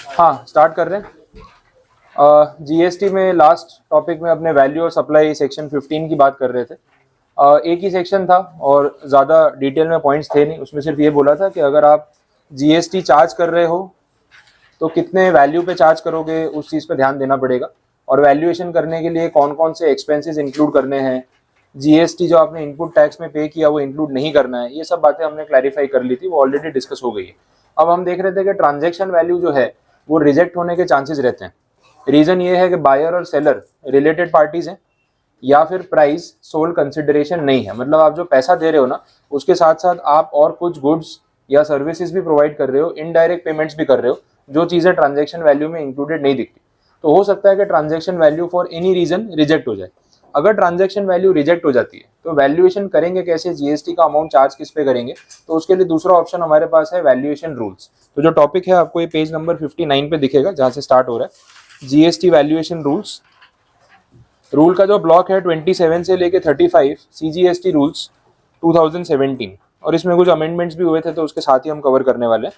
हाँ, स्टार्ट कर रहे हैं। जीएसटी में लास्ट टॉपिक में अपने वैल्यू और सप्लाई सेक्शन 15 की बात कर रहे थे। एक ही सेक्शन था और ज़्यादा डिटेल में पॉइंट्स थे नहीं, उसमें सिर्फ ये बोला था कि अगर आप जीएसटी चार्ज कर रहे हो तो कितने वैल्यू पे चार्ज करोगे, उस चीज़ पे ध्यान देना पड़ेगा। और वैल्यूएशन करने के लिए कौन कौन से एक्सपेंसेस इंक्लूड करने हैं, जीएसटी जो आपने इनपुट टैक्स में पे किया वो इंक्लूड नहीं करना है, ये सब बातें हमने क्लैरिफाई कर ली थी, वो ऑलरेडी डिस्कस हो गई है। अब हम देख रहे थे कि ट्रांजैक्शन वैल्यू जो है वो रिजेक्ट होने के चांसेस रहते हैं। रीज़न ये है कि बायर और सेलर रिलेटेड पार्टीज हैं, या फिर प्राइस सोल कंसिडरेशन नहीं है। मतलब आप जो पैसा दे रहे हो ना, उसके साथ साथ आप और कुछ गुड्स या सर्विसेज भी प्रोवाइड कर रहे हो, इनडायरेक्ट पेमेंट्स भी कर रहे हो, जो चीज़ें ट्रांजैक्शन वैल्यू में इंक्लूडेड नहीं दिखती। तो हो सकता है कि transaction value for any reason reject हो जाए। अगर ट्रांजैक्शन वैल्यू रिजेक्ट हो जाती है तो वैल्यूएशन करेंगे कैसे, जीएसटी का अमाउंट चार्ज किस पे करेंगे, तो उसके लिए दूसरा ऑप्शन हमारे पास है वैल्यूएशन रूल्स। तो जो टॉपिक है आपको ये पेज नंबर 59 पे दिखेगा, जहाँ से स्टार्ट हो रहा है जीएसटी वैल्यूएशन रूल्स। रूल का जो ब्लॉक है 27 से लेके 35 सीजीएसटी रूल्स 2017, और इसमें कुछ अमेंडमेंट्स भी हुए थे तो उसके साथ ही हम कवर करने वाले हैं।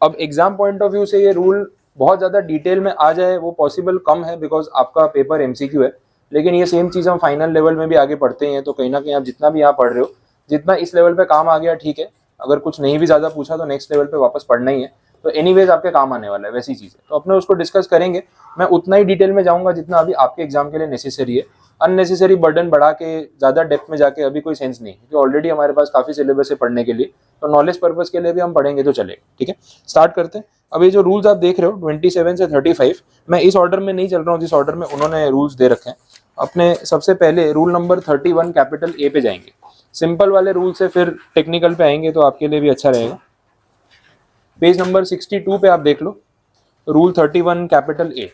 अब एग्जाम पॉइंट ऑफ व्यू से ये रूल बहुत ज़्यादा डिटेल में आ जाए वो पॉसिबल कम है, बिकॉज आपका पेपर एमसीक्यू है। लेकिन ये सेम चीज़ हम फाइनल लेवल में भी आगे पढ़ते हैं, तो कहीं ना कहीं आप जितना भी यहाँ पढ़ रहे हो, जितना इस लेवल पे काम आ गया ठीक है, अगर कुछ नहीं भी ज़्यादा पूछा तो नेक्स्ट लेवल पे वापस पढ़ना ही है, तो एनीवेज आपके काम आने वाला है वैसी चीज़ है। तो अपने उसको डिस्कस करेंगे। मैं उतना ही डिटेल में जाऊँगा जितना अभी आपके एग्जाम के लिए नेसेसरी है। अननेसेसरी बर्डन बढ़ा के ज़्यादा डेप्थ में जाके अभी कोई सेंस नहीं है, क्योंकि ऑलरेडी हमारे पास काफ़ी सिलेबस है पढ़ने के लिए, तो नॉलेज पर्पज़ के लिए भी हम पढ़ेंगे तो चलेगा। ठीक है, स्टार्ट करते हैं। अब ये जो रूल्स आप देख रहे हो 27 से 35, मैं इस ऑर्डर में नहीं चल रहा हूँ जिस ऑर्डर में उन्होंने रूल्स दे रखे हैं। अपने सबसे पहले रूल नंबर 31 कैपिटल ए पे जाएंगे। सिंपल वाले रूल से फिर टेक्निकल पे आएंगे तो आपके लिए भी अच्छा रहेगा। पेज नंबर 62 पे आप देख लो, रूल 31 कैपिटल ए।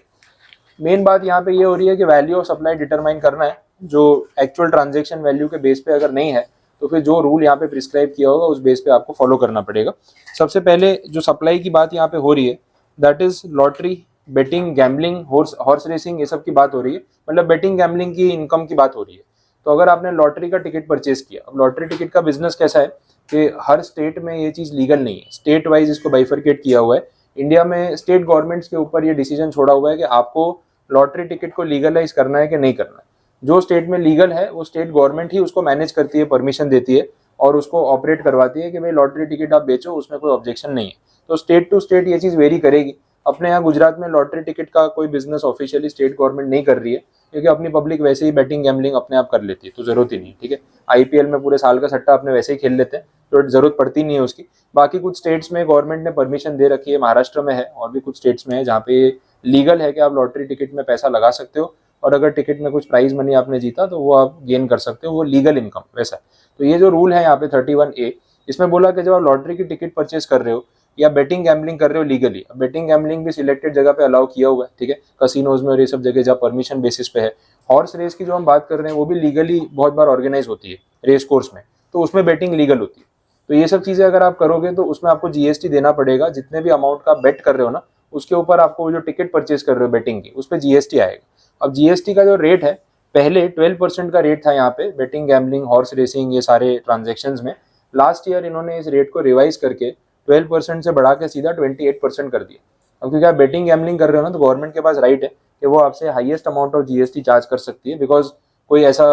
मेन बात यहाँ पे ये हो रही है कि वैल्यू ऑफ सप्लाई डिटरमाइन करना है, जो एक्चुअल ट्रांजैक्शन वैल्यू के बेस पे अगर नहीं है तो फिर जो रूल यहाँ पे प्रिस्क्राइब किया होगा उस बेस पे आपको फॉलो करना पड़ेगा। सबसे पहले जो सप्लाई की बात यहाँ पे हो रही है, that is lottery, betting, gambling, horse racing, ये सब की बात हो रही है। मतलब बेटिंग गैम्बलिंग की इनकम की बात हो रही है। तो अगर आपने लॉटरी का टिकट परचेज किया, अब लॉटरी टिकट का बिजनेस कैसा है कि हर स्टेट में ये चीज़ लीगल नहीं है, स्टेट वाइज इसको बाइफरकेट किया हुआ है। इंडिया में स्टेट गवर्नमेंट्स के ऊपर ये डिसीजन छोड़ा हुआ है कि आपको लॉटरी टिकट को लीगलाइज करना है कि नहीं करना है। जो स्टेट में लीगल है वो स्टेट गवर्नमेंट ही उसको मैनेज करती है, परमिशन देती है और उसको ऑपरेट करवाती है कि भाई लॉटरी टिकट आप बेचो, उसमें कोई ऑब्जेक्शन नहीं है। तो स्टेट टू स्टेट ये चीज़ वेरी करेगी। अपने यहाँ गुजरात में लॉटरी टिकट का कोई बिजनेस ऑफिशियली स्टेट गवर्नमेंट नहीं कर रही है, क्योंकि अपनी पब्लिक वैसे ही बैटिंग गैम्बलिंग अपने आप कर लेती है, तो जरूरत ही नहीं। ठीक है, आईपीएल में पूरे साल का सट्टा अपने वैसे ही खेल लेते हैं, तो जरूरत पड़ती नहीं है उसकी। बाकी कुछ स्टेट्स में गवर्नमेंट ने परमिशन दे रखी है, महाराष्ट्र में है और भी कुछ स्टेट्स में है जहाँ पे लीगल है कि आप लॉटरी टिकट में पैसा लगा सकते हो, और अगर टिकट में कुछ प्राइज मनी आपने जीता तो वो आप गेन कर सकते हो, वो लीगल इनकम वैसा। तो ये जो रूल है यहाँ पे 31A, इसमें बोला कि जब आप लॉटरी की टिकट परचेज कर रहे हो या बेटिंग गैम्बलिंग कर रहे हो लीगली, बेटिंग गैम्बलिंग भी सिलेक्टेड जगह पे अलाउ किया हुआ है, ठीक है, कसिनोज में और ये सब जगह जहाँ परमिशन बेसिस पे है। हॉर्स रेस की जो हम बात कर रहे हैं वो भी लीगली बहुत बार ऑर्गेनाइज होती है रेस कोर्स में, तो उसमें बेटिंग लीगल होती है। तो ये सब चीज़ें अगर आप करोगे तो उसमें आपको जीएसटी देना पड़ेगा। जितने भी अमाउंट का बेट कर रहे हो ना, उसके ऊपर आपको जो टिकट परचेज कर रहे हो बेटिंग की, उस पर जीएसटी आएगा। अब जीएसटी का जो रेट है, पहले 12% का रेट था यहाँ पे बेटिंग, गैम्बलिंग, हॉर्स रेसिंग, ये सारे ट्रांजेक्शन में। लास्ट ईयर इन्होंने इस रेट को रिवाइज करके 12% से बढ़ा के सीधा 28% कर दिया। अब क्योंकि आप बेटिंग गैम्बलिंग कर रहे हो ना, तो गवर्नमेंट के पास राइट है कि वो आपसे highest amount of GST charge कर सकती है, बिकॉज कोई ऐसा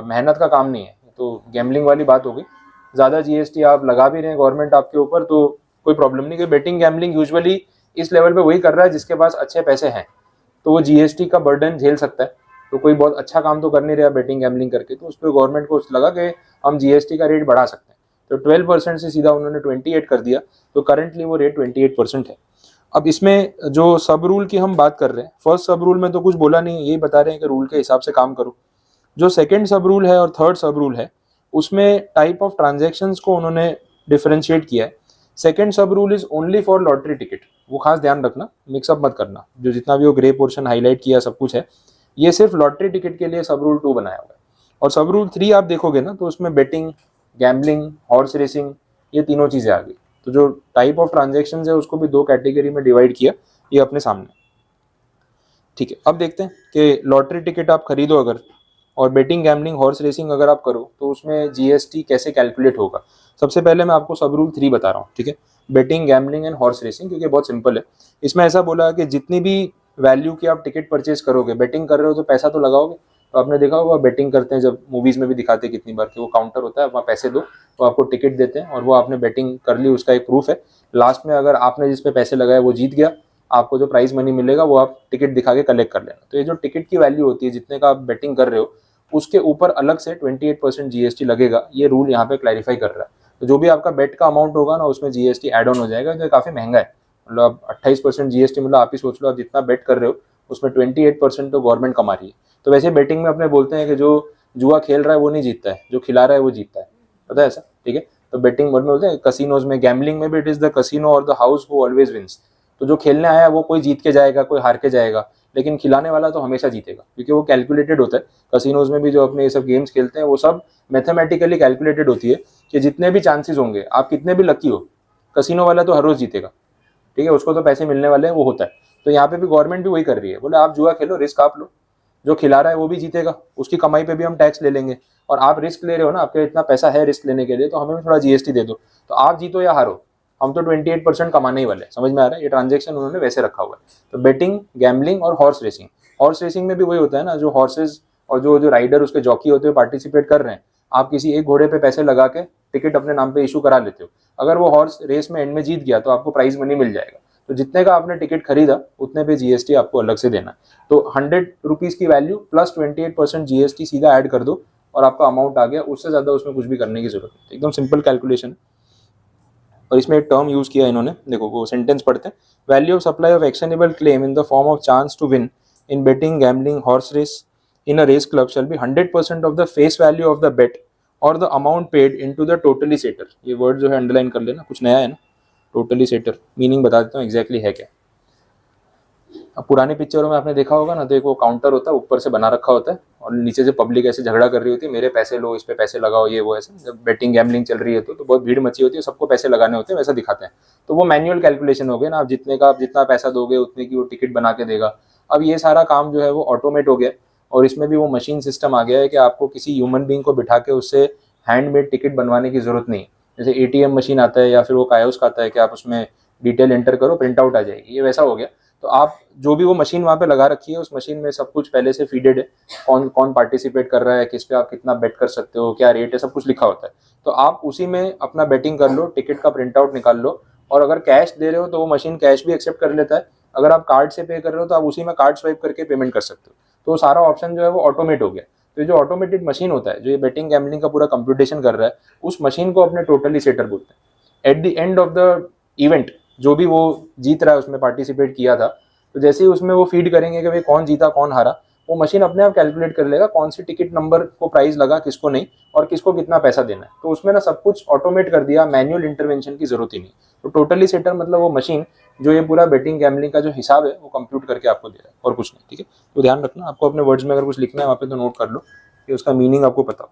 मेहनत का काम नहीं है। तो गैम्बलिंग वाली बात हो गई, ज़्यादा जीएसटी आप लगा भी रहे हैं गवर्नमेंट आपके ऊपर तो कोई प्रॉब्लम नहीं, क्योंकि बेटिंग गैम्बलिंग यूजुअली इस लेवल पे वही कर रहा है जिसके पास अच्छे पैसे हैं, तो वो जीएसटी का बर्डन झेल सकता है। तो कोई बहुत अच्छा काम तो कर नहीं रहा बेटिंग गैम्बलिंग करके, तो उस पर गवर्नमेंट को लगा कि हम जीएसटी का रेट बढ़ा सकते हैं, तो 12% से सीधा उन्होंने 28 कर दिया। तो करंटली वो रेट 28% है। अब इसमें जो सब रूल की हम बात कर रहे हैं, फर्स्ट सब रूल में तो कुछ बोला नहीं, यही बता रहे हैं कि रूल के हिसाब से काम करो। जो सेकंड सब रूल है और थर्ड सब रूल है, उसमें टाइप ऑफ ट्रांजैक्शंस को उन्होंने डिफरेंशिएट किया है। सेकंड सब rule is only for lottery ticket, वो खास ध्यान रखना, मिक्सअप मत करना। जो जितना भी वो ग्रे पोर्शन हाईलाइट किया सब कुछ है, ये सिर्फ लॉटरी टिकट के लिए सब रूल 2 बनाया हुआ है। और सब रूल 3 आप देखोगे ना, तो उसमें बेटिंग, गैम्बलिंग, हॉर्स रेसिंग, ये तीनों चीज़ें आ गई। तो जो टाइप ऑफ ट्रांजेक्शन है उसको भी 2 कैटेगरी में डिवाइड किया, ये अपने सामने। ठीक है, अब देखते हैं कि लॉटरी टिकट आप खरीदो अगर, और बेटिंग गैम्बलिंग हॉर्स रेसिंग अगर आप करो तो उसमें जीएसटी कैसे कैलकुलेट होगा। सबसे पहले मैं आपको सब रूल 3 बता रहा हूँ, ठीक है। Betting gambling and horse racing, क्योंकि बहुत सिंपल है। इसमें ऐसा बोला कि जितनी भी वैल्यू की आप टिकट परचेज करोगे, बेटिंग कर रहे हो तो पैसा तो लगाओगे। तो आपने देखा होगा बेटिंग करते हैं, जब मूवीज में भी दिखाते हैं कितनी बार कि वो काउंटर होता है, वहाँ पैसे दो तो आपको टिकट देते हैं और वो आपने बेटिंग कर ली, उसका एक प्रूफ है। लास्ट में अगर आपने जिस पे पैसे लगाए वो जीत गया, आपको जो प्राइज मनी मिलेगा वो आप टिकट दिखा के कलेक्ट कर लेना। तो ये जो टिकट की वैल्यू होती है, जितने का आप बेटिंग कर रहे हो, उसके ऊपर अलग से 28% जीएसटी लगेगा। ये रूल यहाँ पे क्लैरिफाई कर रहा है। तो जो भी आपका बेट का अमाउंट होगा ना, उसमें जीएसटी एड ऑन हो जाएगा, जो काफी महंगा है। मतलब आप 28% जीएसटी, मतलब आप ही सोच लो, आप जितना बेट कर रहे हो उसमें 28% तो गवर्नमेंट कमा रही है। तो वैसे बेटिंग में अपने बोलते हैं कि जो जुआ खेल रहा है वो नहीं जीतता है, जो खिला रहा है वो जीतता है, पता है ऐसा, ठीक है। तो बेटिंग में बोलते हैं कसिनोज में, गैम्बलिंग में भी, इट इज द कसिनो और the house who always wins. तो जो खेलने आया है वो कोई जीत के जाएगा, कोई हार के जाएगा, लेकिन खिलाने वाला तो हमेशा जीतेगा, क्योंकि वो कैलकुलेटेड होता है। कसिनोज में भी जो अपने ये सब गेम्स खेलते हैं वो सब मैथमेटिकली कैलकुलेटेड होती है कि जितने भी चांसेस होंगे, आप कितने भी लकी हो, कसिनो वाला तो हर रोज जीतेगा, ठीक है, उसको तो पैसे मिलने वाले हैं, वो होता है। तो यहाँ पे भी गवर्नमेंट भी वही कर रही है, बोले आप जुआ खेलो, रिस्क आप लो, जो खिला रहा है वो भी जीतेगा, उसकी कमाई पे भी हम टैक्स ले लेंगे, और आप रिस्क ले रहे हो ना, आपके इतना पैसा है रिस्क लेने के लिए, तो हमें भी थोड़ा जीएसटी दे दो। तो आप जीतो या हारो, हम तो 28% कमाने ही वाले। समझ में आ रहा है, ये ट्रांजेक्शन उन्होंने वैसे रखा हुआ है। तो बेटिंग, गैम्बलिंग और हॉर्स रेसिंग, हॉर्स रेसिंग में भी वही होता है ना, जो हॉर्सेज और जो जो राइडर उसके जॉकी होते हैं पार्टिसिपेट कर रहे हैं, आप किसी एक घोड़े पे पैसे लगा के टिकट अपने नाम पे इशू करा लेते हो। अगर वो हॉर्स रेस में एंड में जीत गया तो आपको प्राइज मनी मिल जाएगा। तो जितने का आपने टिकट खरीदा उतने पे जीएसटी आपको अलग से देना है। तो 100 रुपीज की वैल्यू प्लस 28% जीएसटी सीधा ऐड कर दो और आपका अमाउंट आ गया। उससे ज्यादा उसमें कुछ भी करने की जरूरत नहीं, एकदम सिंपल कैलकुलेशन। और इसमें एक टर्म यूज किया इन्होंने, देखो वो सेंटेंस पढ़ते हैं। Value of supply of actionable claim in the form of chance to win in betting, gambling, horse race in a race club shall be 100% of the face value of the bet और the amount paid into the totalisator. ये word जो है underline कर लेना, कुछ नया है ना। टोटली सेटर मीनिंग बता देता हूँ एग्जैक्टली है क्या। अब पुराने पिक्चरों में आपने देखा होगा ना, तो एक वो काउंटर होता है, ऊपर से बना रखा होता है और नीचे से पब्लिक ऐसे झगड़ा कर रही होती है, मेरे पैसे लो, इस पे पैसे लगाओ, ये वो ऐसे। जब बेटिंग गैम्बलिंग चल रही है तो बहुत भीड़ मची होती है, सबको पैसे लगाने होते हैं, वैसा दिखाते हैं। तो वो मैनुअल कैलकुलेशन हो गया ना, आप जितना पैसा दोगे उतने की वो टिकट बना के देगा। अब ये सारा काम जो है वो ऑटोमेट हो गया, और इसमें भी वो मशीन सिस्टम आ गया है कि आपको किसी ह्यूमन बीइंग को बिठा के उससे हैंडमेड टिकट बनवाने की जरूरत नहीं। जैसे एटीएम मशीन आता है या फिर वो कायोस्क आता है कि आप उसमें डिटेल एंटर करो, प्रिंट आउट आ जाएगी, ये वैसा हो गया। तो आप जो भी वो मशीन वहाँ पे लगा रखी है, उस मशीन में सब कुछ पहले से फीडेड है, कौन कौन पार्टिसिपेट कर रहा है, किस पे आप कितना बेट कर सकते हो, क्या रेट है, सब कुछ लिखा होता है। तो आप उसी में अपना बेटिंग कर लो, टिकट का प्रिंट आउट निकाल लो, और अगर कैश दे रहे हो तो वो मशीन कैश भी एक्सेप्ट कर लेता है। अगर आप कार्ड से पे कर रहे हो तो आप उसी में कार्ड स्वाइप करके पेमेंट कर सकते हो। तो सारा ऑप्शन जो है वो ऑटोमेट हो गया। तो ये जो ऑटोमेटेड मशीन होता है, जो ये बेटिंग गैम्बलिंग का पूरा कंप्यूटेशन कर रहा है, उस मशीन को अपने टोटली सेटर बोलते हैं। At the end of the event, जो भी वो जीत रहा है, उसमें पार्टिसिपेट किया था, तो जैसे ही उसमें वो फीड करेंगे कि भाई कौन जीता कौन हारा, वो मशीन अपने आप कैलकुलेट कर लेगा कौन सी टिकट नंबर को प्राइस लगा, किसको नहीं, और किसको कितना पैसा देना है। तो उसमें ना सब कुछ ऑटोमेट कर दिया, मैनुअल इंटरवेंशन की जरूरत ही नहीं। तो टोटली सेटर मतलब वो मशीन जो ये पूरा बेटिंग गैम्बलिंग का जो हिसाब है वो कंप्यूट करके आपको दे रहा है, और कुछ नहीं, ठीक है। तो ध्यान रखना, आपको अपने वर्ड्स में अगर कुछ लिखना है वहाँ पे तो नोट कर लो कि उसका मीनिंग आपको पता हो।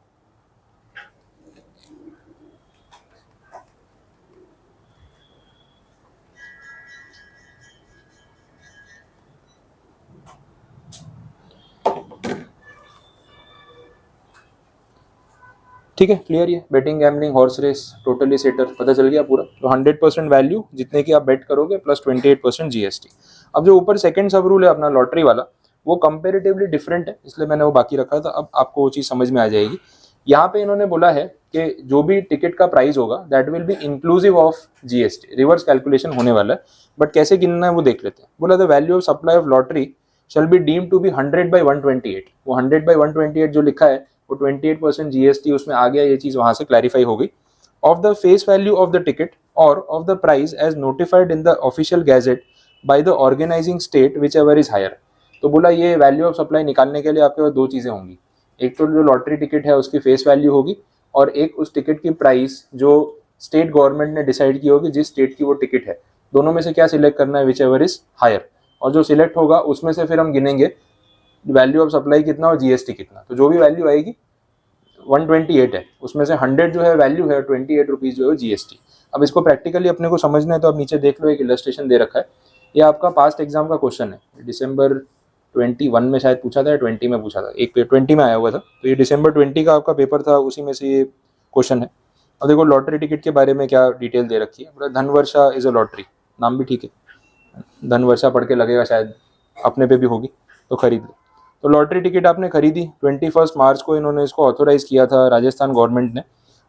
ठीक है, क्लियर। ये betting gambling horse race totally सेटर पता चल गया पूरा। तो 100% वैल्यू जितने की आप बेट करोगे प्लस 28% जीएसटी। अब जो ऊपर सेकंड सब रूल है अपना लॉटरी वाला, वो कंपेरेटिवली डिफरेंट है, इसलिए मैंने वो बाकी रखा था। अब आपको वो चीज़ समझ में आ जाएगी। यहाँ पे इन्होंने बोला है कि जो भी टिकट का प्राइस होगा that will B inclusive of GST. Reverse calculation होने वाला है, बट कैसे गिनना है वो देख लेते हैं। बोला the value of supply of lottery shall be deemed to be 100/128। वो 100/128 जो लिखा है वो 28% जीएसटी उसमें आ गया, ये चीज वहां से क्लैरिफाई हो गई। Of the face value of the ticket और of the price as notified in the official gazette by the organising state whichever is higher. तो बोला ये वैल्यू ऑफ सप्लाई निकालने के लिए आपके पास दो चीजें होंगी। एक तो जो लॉटरी टिकट है उसकी फेस वैल्यू होगी, और एक उस टिकट की प्राइस जो स्टेट गवर्नमेंट ने डिसाइड की होगी, जिस स्टेट की वो टिकट है। दोनों में से क्या सिलेक्ट करना है, विच एवर इज हायर। और जो सिलेक्ट होगा उसमें से फिर हम गिनेंगे वैल्यू ऑफ सप्लाई कितना और जीएसटी कितना। तो जो भी वैल्यू आएगी 128 है, उसमें से 100 जो है वैल्यू है, 28 रुपीज जो है जीएसटी। अब इसको प्रैक्टिकली अपने को समझना है, तो अब नीचे देख लो एक इलस्ट्रेशन दे रखा है। ये आपका पास्ट एग्जाम का क्वेश्चन है, दिसंबर 21 में शायद पूछा था या 20 में पूछा था, एक 20 में आया हुआ था, तो ये दिसंबर 20 का आपका पेपर था, उसी में से ये क्वेश्चन है। अब देखो लॉटरी टिकट के बारे में क्या डिटेल दे रखी है, बोला धनवर्षा इज अ लॉटरी, नाम भी ठीक है, धनवर्षा पढ़ के लगेगा शायद अपने पे भी होगी, तो खरीद लो। तो लॉटरी टिकट आपने खरीदी, 21 मार्च को इन्होंने इसको ऑथोराइज किया था राजस्थान गवर्नमेंट ने,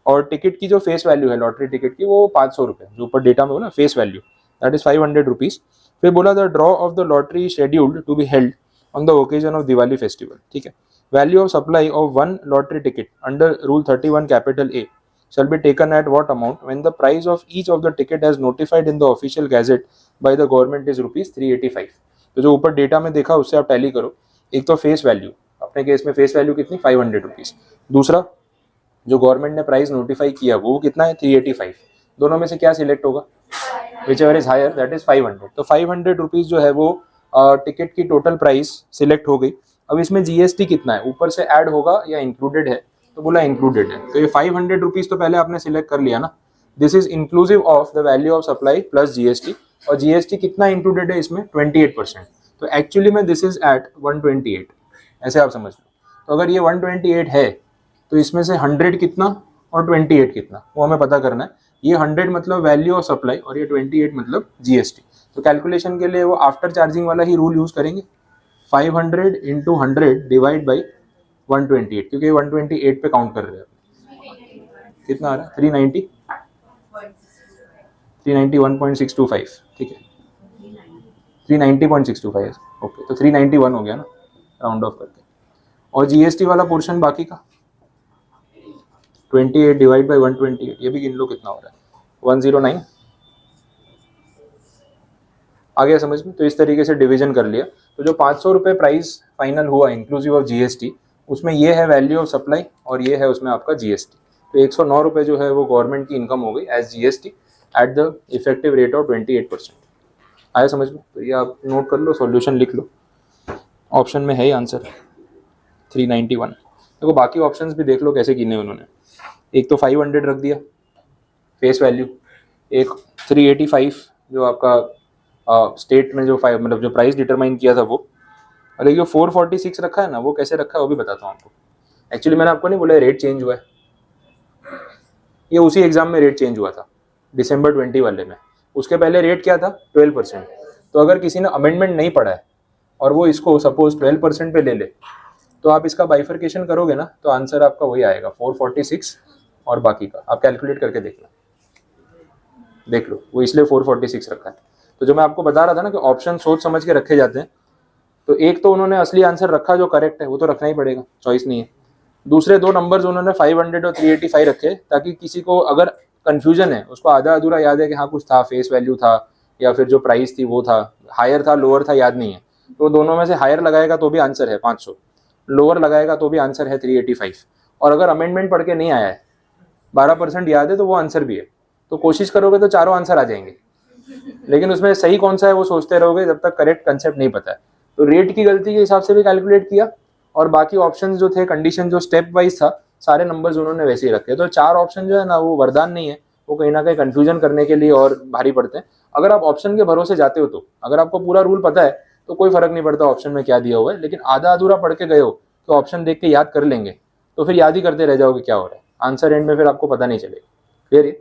और टिकट की जो फेस वैल्यू है लॉटरी टिकट की वो 500 रुपये, जो ऊपर डेटा में बोला face value, that is 500 rupees. फिर बोला the draw of the lottery scheduled to be held on the occasion of Diwali festival, ठीक है। Value of supply of 1 lottery ticket under rule 31 capital A shall be taken at what amount when the price of each of the ticket as notified in the official gazette by the government is rupees 385। तो जो ऊपर data में देखा उससे आप tally करो, एक तो फेस वैल्यू, अपने केस में फेस वैल्यू कितनी 500 रुपीज़, दूसरा जो गवर्नमेंट ने प्राइस नोटिफाई किया वो कितना है 385, दोनों में से क्या सिलेक्ट होगा, whichever is higher that is 500। तो 500 रुपीज़ जो है वो टिकट की टोटल प्राइस सिलेक्ट हो गई। अब इसमें जीएसटी कितना है, ऊपर से ऐड होगा या इंक्लूडेड है, तो बोला इंक्लूडेड है, तो ये 500 रुपीज़ तो पहले आपने सिलेक्ट कर लिया ना, this is inclusive of the value of supply plus GST, और जीएसटी कितना इंक्लूडेड है इसमें 28%, तो एक्चुअली में दिस इज एट 128, ऐसे आप समझ लो। तो अगर ये 128 है तो इसमें से 100 कितना और 28 कितना वो हमें पता करना है। ये 100 मतलब वैल्यू ऑफ सप्लाई और ये 28 मतलब जीएसटी। तो कैलकुलेशन के लिए वो आफ्टर चार्जिंग वाला ही रूल यूज करेंगे, 500 इंटू 100 डिवाइड बाई 128, क्योंकि 128 पे काउंट कर रहे हैं, कितना आ रहा है 391.625, ठीक है 390.625, ओके, तो 391 हो गया ना राउंड ऑफ करके। और जीएसटी वाला पोर्शन बाकी का 28 डिवाइड बाई 128, ये भी गिन लो कितना हो रहा है 109, आ गया समझ में। तो इस तरीके से डिवीजन कर लिया। तो जो 500 रुपये प्राइस फाइनल हुआ इंक्लूसिव ऑफ जीएसटी, उसमें ये है वैल्यू ऑफ सप्लाई और ये है उसमें आपका जीएसटी। तो 109 रुपये जो है वो गवर्नमेंट की इनकम हो गई as GST at the effective rate of 28%। आया समझ में। तो ये आप नोट कर लो, सॉल्यूशन लिख लो, ऑप्शन में है ही आंसर 391। देखो बाकी ऑप्शंस भी देख लो कैसे गिने उन्होंने। एक तो 500 रख दिया फेस वैल्यू, एक 385 जो आपका स्टेट में जो मतलब जो प्राइस डिटरमाइन किया था वो, और जो 446 रखा है ना वो कैसे रखा है वो भी बताता हूँ आपको। एक्चुअली मैंने आपको नहीं बोला रेट चेंज हुआ है, ये उसी एग्जाम में रेट चेंज हुआ था दिसंबर 20 वाले में। उसके पहले रेट क्या था 12%। तो अगर किसी ने अमेंडमेंट नहीं पढ़ा है और वो इसको सपोज 12% पे ले ले, तो आप इसका बाइफर्केशन करोगे ना तो आंसर आपका वही आएगा 446, और बाकी का आप कैलकुलेट करके देखना, देख लो वो इसलिए 446 रखा है। तो जो मैं आपको बता रहा था ना कि ऑप्शन सोच समझ के रखे जाते हैं, तो एक तो उन्होंने असली आंसर रखा जो करेक्ट है वो तो रखना ही पड़ेगा, चॉइस नहीं है। दूसरे दो नंबर्स उन्होंने 500 और 385 रखे ताकि किसी को अगर कंफ्यूजन है, उसको आधा अधूरा याद है कि हाँ कुछ था, फेस वैल्यू था या फिर जो प्राइस थी वो था, हायर था लोअर था याद नहीं है, तो दोनों में से हायर लगाएगा तो भी आंसर है 500, लोअर लगाएगा तो भी आंसर है 385। और अगर अमेंडमेंट पढ़ के नहीं आया है, 12% याद है तो वो आंसर भी है। तो कोशिश करोगे तो चारों आंसर आ जाएंगे, लेकिन उसमें सही कौन सा है वो सोचते रहोगे जब तक करेक्ट कंसेप्ट नहीं पता है। तो रेट की गलती के हिसाब से भी कैलकुलेट किया, और बाकी ऑप्शन जो थे कंडीशन जो स्टेप वाइज था सारे नंबर्स उन्होंने वैसे ही रखे। तो 4 ऑप्शन जो है ना वो वरदान नहीं है, वो कहीं ना कहीं कंफ्यूजन करने के लिए और भारी पड़ते हैं। अगर आप ऑप्शन के भरोसे जाते हो, तो अगर आपको पूरा रूल पता है तो कोई फर्क नहीं पड़ता ऑप्शन में क्या दिया हुआ है, लेकिन आधा अधूरा पढ़ के गए हो तो ऑप्शन देख के याद कर लेंगे तो फिर याद ही करते रह जाओगे क्या हो रहा है, आंसर एंड में फिर आपको पता नहीं चलेगा। क्लियर?